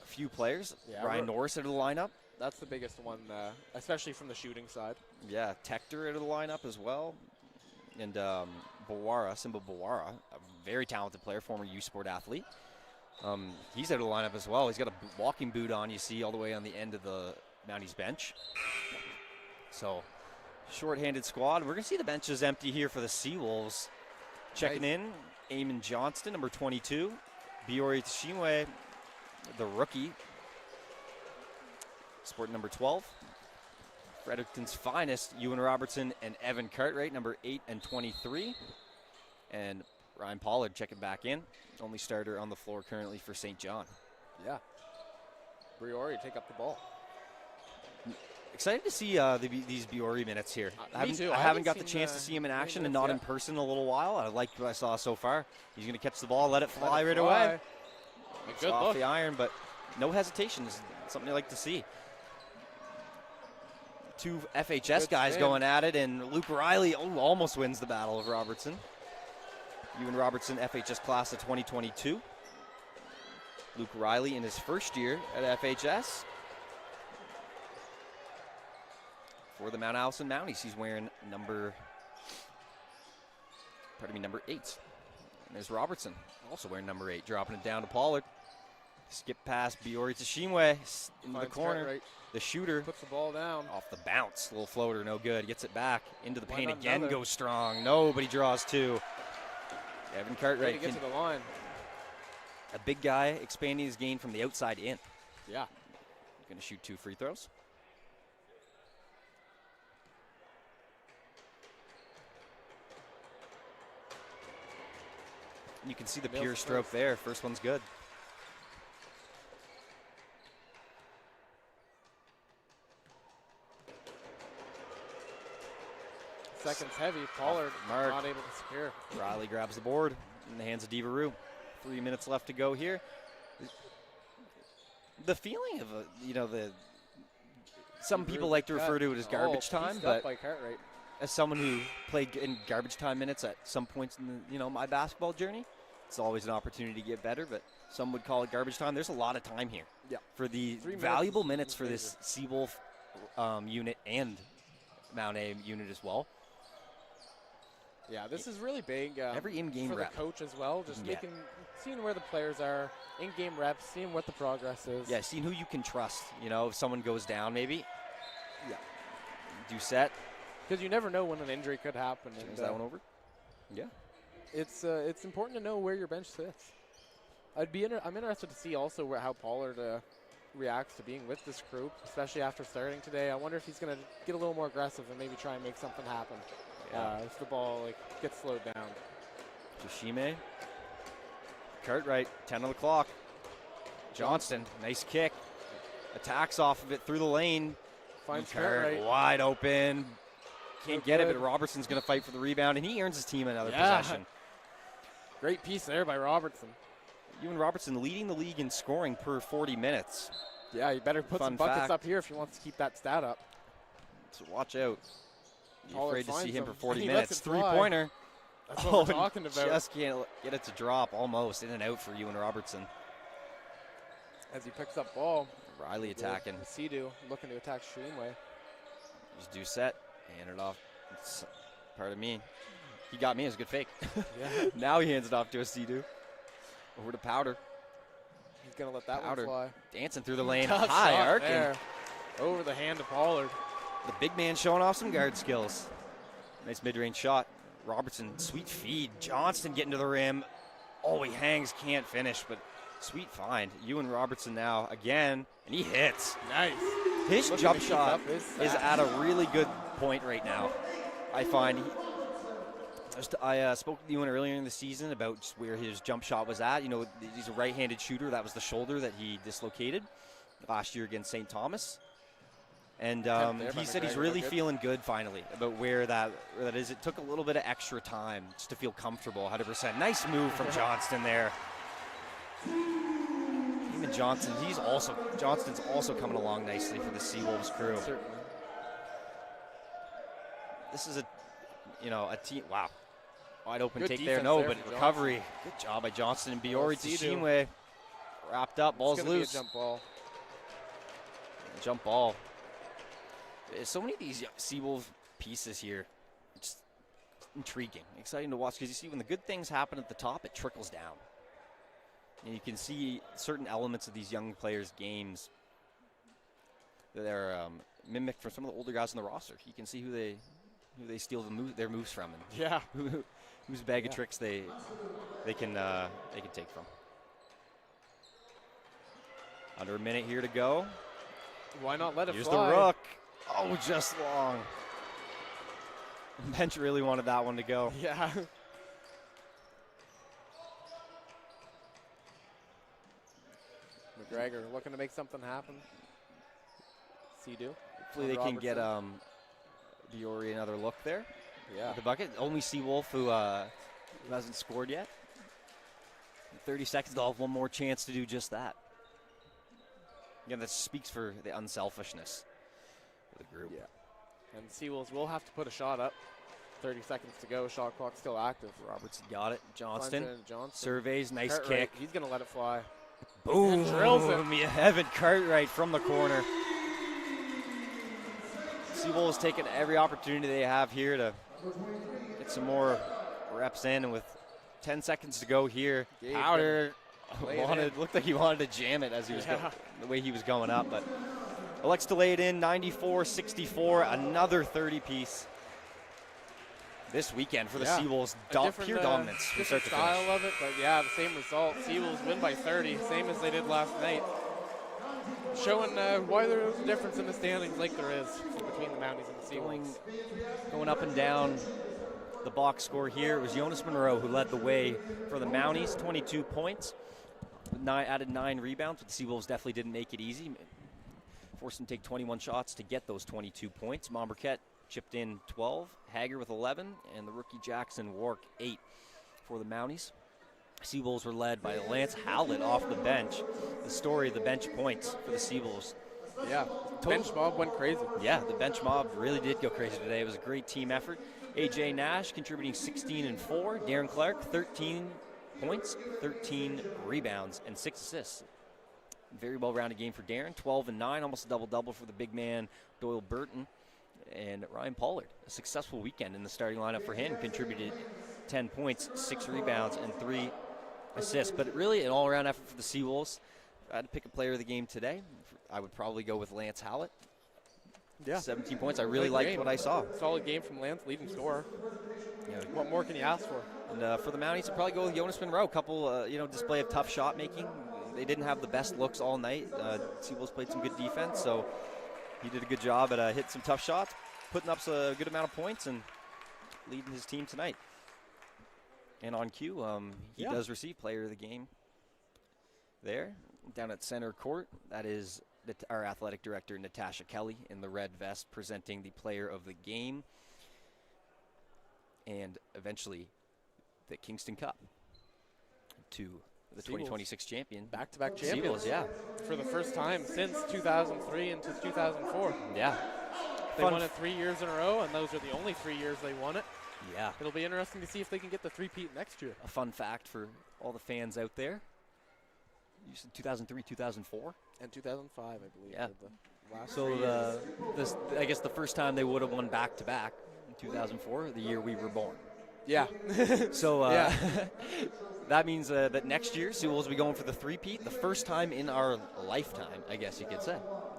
few players. Yeah, Ryan Norris out of the lineup. That's the biggest one, especially from the shooting side. Yeah, Tector out of the lineup as well. And Simba Bawara, a very talented player, former U Sport athlete. He's out of the lineup as well. He's got a walking boot on, you see, all the way on the end of the Mounties bench. So, short-handed squad. We're going to see the benches empty here for the Seawolves. Checking in, Eamon Johnston, number 22. Biori Tshimwe, the rookie, sporting number 12. Fredericton's finest, Ewan Robertson and Evan Cartwright, number 8 and 23. And Ryan Pollard checking back in, only starter on the floor currently for St. John. Yeah. Briori take up the ball. Excited to see these Biori minutes here. Me too. I I haven't got the haven't chance seen, to see him in many action and minutes not in yet. person in a little while. I like what I saw so far. He's going to catch the ball, let it Let fly it right fly. away. A It's good off look. the iron, but no hesitation is something I like to see. 2 FHS Good guys spin. going at it, and Luke Riley almost wins the battle of Robertson. Ewan Robertson, FHS class of 2022. Luke Riley in his first year at FHS. For the Mount Allison Mounties, he's wearing number 8. And there's Robertson, also wearing number 8, dropping it down to Pollard. Skip past Biori Tshimwe into the Finds corner. Cartwright, The shooter puts the ball down. off the bounce, little floater, no good. Gets it back into the Why paint not again, another? goes strong. Nobody draws 2. Evan Ready Cartwright, to get to the line. a big guy, expanding his game from the outside in. Yeah. Going to shoot 2 free throws. And you can see the Nails pure it stroke first. there. First one's good. Seconds heavy. Pollard mark. not able to secure. Riley grabs the board in the hands of DeVaru. 3 minutes left to go here. The feeling of some people like to refer to it as garbage time, pieced but up by Cartwright. as someone who played in garbage time minutes at some points in my basketball journey, it's always an opportunity to get better, but some would call it garbage time. There's a lot of time here for the valuable minutes for this Seawolf unit and Mount A unit as well. Yeah, this is really big. Every in-game for rep. the coach as well, just seeing where the players are, in-game reps, seeing what the progress is. Yeah, seeing who you can trust. If someone goes down, maybe. Yeah. Do set. Because you never know when an injury could happen. Is that one over? Yeah. It's important to know where your bench sits. I'm interested to see also how Pollard reacts to being with this group, especially after starting today. I wonder if he's going to get a little more aggressive and maybe try and make something happen. If the ball gets slowed down. Yoshime. Cartwright, 10 on the clock. Johnston, nice kick. Attacks off of it through the lane. Finds Cartwright. Wide open. Can't get it, but Robertson's going to fight for the rebound, and he earns his team another possession. Great piece there by Robertson. Ewan Robertson leading the league in scoring per 40 minutes. Yeah, you better put some buckets up here if he wants to keep that stat up. So watch out. Be afraid to see him for 40 he minutes. Three-pointer. That's what we're talking about. Just can't get it to drop. Almost in and out for Ewan Robertson. As he picks up ball. Riley attacking. Sea-Doo looking to attack Streamway. Just do set. Hand it off. Pardon me. He got me. It was a good fake. Yeah. Now he hands it off to a Sea-Doo. Over to Powder. He's going to let that one fly. Dancing through the lane. High arcing. There. Over the hand of Pollard. The big man showing off some guard skills. Nice mid-range shot. Robertson, sweet feed. Johnston getting to the rim. Oh, he hangs, can't finish, but sweet find. Ewan Robertson now again, and he hits. Nice. His jump shot is at a really good point right now. I find I spoke with Ewan earlier in the season about just where his jump shot was at. He's a right-handed shooter. That was the shoulder that he dislocated last year against St. Thomas. And he said he's really feeling good finally about where that is. It took a little bit of extra time just to feel comfortable, 100%. Nice move from Johnston there. Even Johnston's also coming along nicely for the Seawolves crew. Certainly. This is a team. Wow. Wide open Good take there. defense No, there but from recovery. Good job by Johnston and Biori to Sheenway. Wrapped up. Ball's loose. Be a jump ball. Jump ball. So many of these Seawolves pieces here. Just intriguing. Exciting to watch because you see when the good things happen at the top, it trickles down. And you can see certain elements of these young players' games that are mimicked from some of the older guys on the roster. You can see who they steal their moves from, and whose bag of tricks they can take from. Under a minute here to go. Why not let it Here's fly? the rook. Oh, just long. Bench really wanted that one to go. Yeah. McGregor looking to make something happen. Sea-Doo. Hopefully they can get Biori another look there. Yeah. At the bucket. Only Seawolf who hasn't scored yet. In 30 seconds, they'll have one more chance to do just that. Again, that speaks for the unselfishness of the group. Yeah. And Seawolves will have to put a shot up. 30 seconds to go. Shot clock still active. Robertson got it. Johnston. Johnson. Surveys. Nice Cartwright, kick. He's going to let it fly. Boom. And drills it. Evan Cartwright from the corner. Seawolves taking every opportunity they have here to get some more reps in. And with 10 seconds to go here, Powder looked like he wanted to jam it as he was the way he was going up, but elects to lay it in. 94-64, another 30-piece this weekend for the Seawolves. Pure dominance from start to finish. Style of it, but yeah, the same result. Seawolves win by 30, same as they did last night. Showing why there's a difference in the standings like there is between the Mounties and the Seawolves. Going up and down the box score here, it was Jonas Monroe who led the way for the Mounties, 22 points. Added 9 rebounds, but the Seawolves definitely didn't make it easy. Forced them to take 21 shots to get those 22 points. Monbriquette chipped in 12, Hager with 11, and the rookie Jackson Wark 8 for the Mounties. Seawolves were led by Lance Howlett off the bench. The story of the bench points for the Seawolves. Yeah, bench mob went crazy. Yeah, the bench mob really did go crazy today. It was a great team effort. AJ Nash contributing 16 and 4. Darren Clark, 13 points, 13 rebounds, and 6 assists. Very well-rounded game for Darren. 12 and 9, almost a double-double for the big man, Doyle Burton. And Ryan Pollard, a successful weekend in the starting lineup for him, contributed 10 points, 6 rebounds, and 3 assists. But really an all-around effort for the Seawolves. If I had to pick a player of the game today, I would probably go with Lance Hallett. Yeah. 17 points. I really liked what I saw. Solid game from Lance, leading scorer. Yeah. What more can you ask for? And for the Mounties, I'd probably go with Jonas Monroe. Couple, display of tough shot making. They didn't have the best looks all night. Seawolves played some good defense, so he did a good job at hitting some tough shots, putting up a good amount of points, and leading his team tonight. And on cue, he does receive player of the game there down at center court. That is our athletic director, Natasha Kelly, in the red vest, presenting the player of the game and eventually the Kingston Cup to the Seawolves. 2026 champion. Back-to-back champions. Seawolves, yeah. For the first time since 2003 into 2004. Yeah. They won it 3 years in a row, and those are the only 3 years they won it. Yeah. It'll be interesting to see if they can get the three-peat next year. A fun fact for all the fans out there. You said 2003, 2004? And 2005, I believe. Yeah. The last So 3 years. I guess the first time they would have won back-to-back in 2004, the year we were born. Yeah. So that means that next year, Seawolves will be going for the three-peat, the first time in our lifetime, I guess you could say.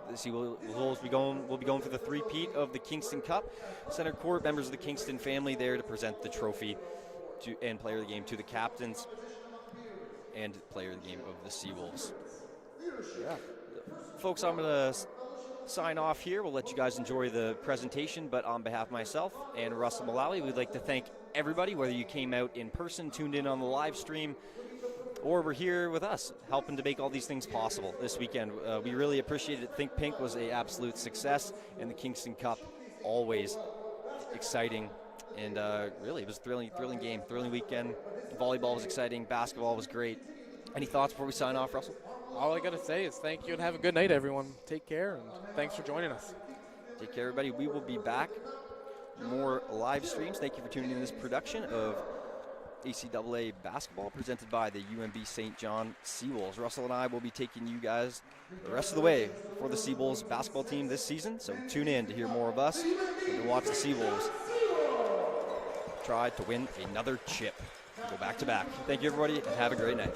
The Seawolves will be going for the three-peat of the Kingston Cup. Center court, members of the Kingston family there to present the trophy and player of the game to the captains and player of the game of the Seawolves. Yeah. Folks, I'm going to sign off here. We'll let you guys enjoy the presentation, but on behalf of myself and Russell Mullally, we'd like to thank everybody, whether you came out in person, tuned in on the live stream, or were here with us helping to make all these things possible this weekend. We really appreciate it. Think Pink was an absolute success, and the Kingston Cup always exciting. And really, it was a thrilling game, thrilling weekend. Volleyball was exciting. Basketball was great. Any thoughts before we sign off, Russell? All I got to say is thank you and have a good night, everyone. Take care, and thanks for joining us. Take care, everybody. We will be back. More live streams. Thank you for tuning in to this production of ACAA basketball presented by the UNB St. John Seawolves. Russell and I will be taking you guys the rest of the way for the Seawolves basketball team this season. So tune in to hear more of us and to watch the Seawolves try to win another chip. Go back to back. Thank you, everybody, and have a great night.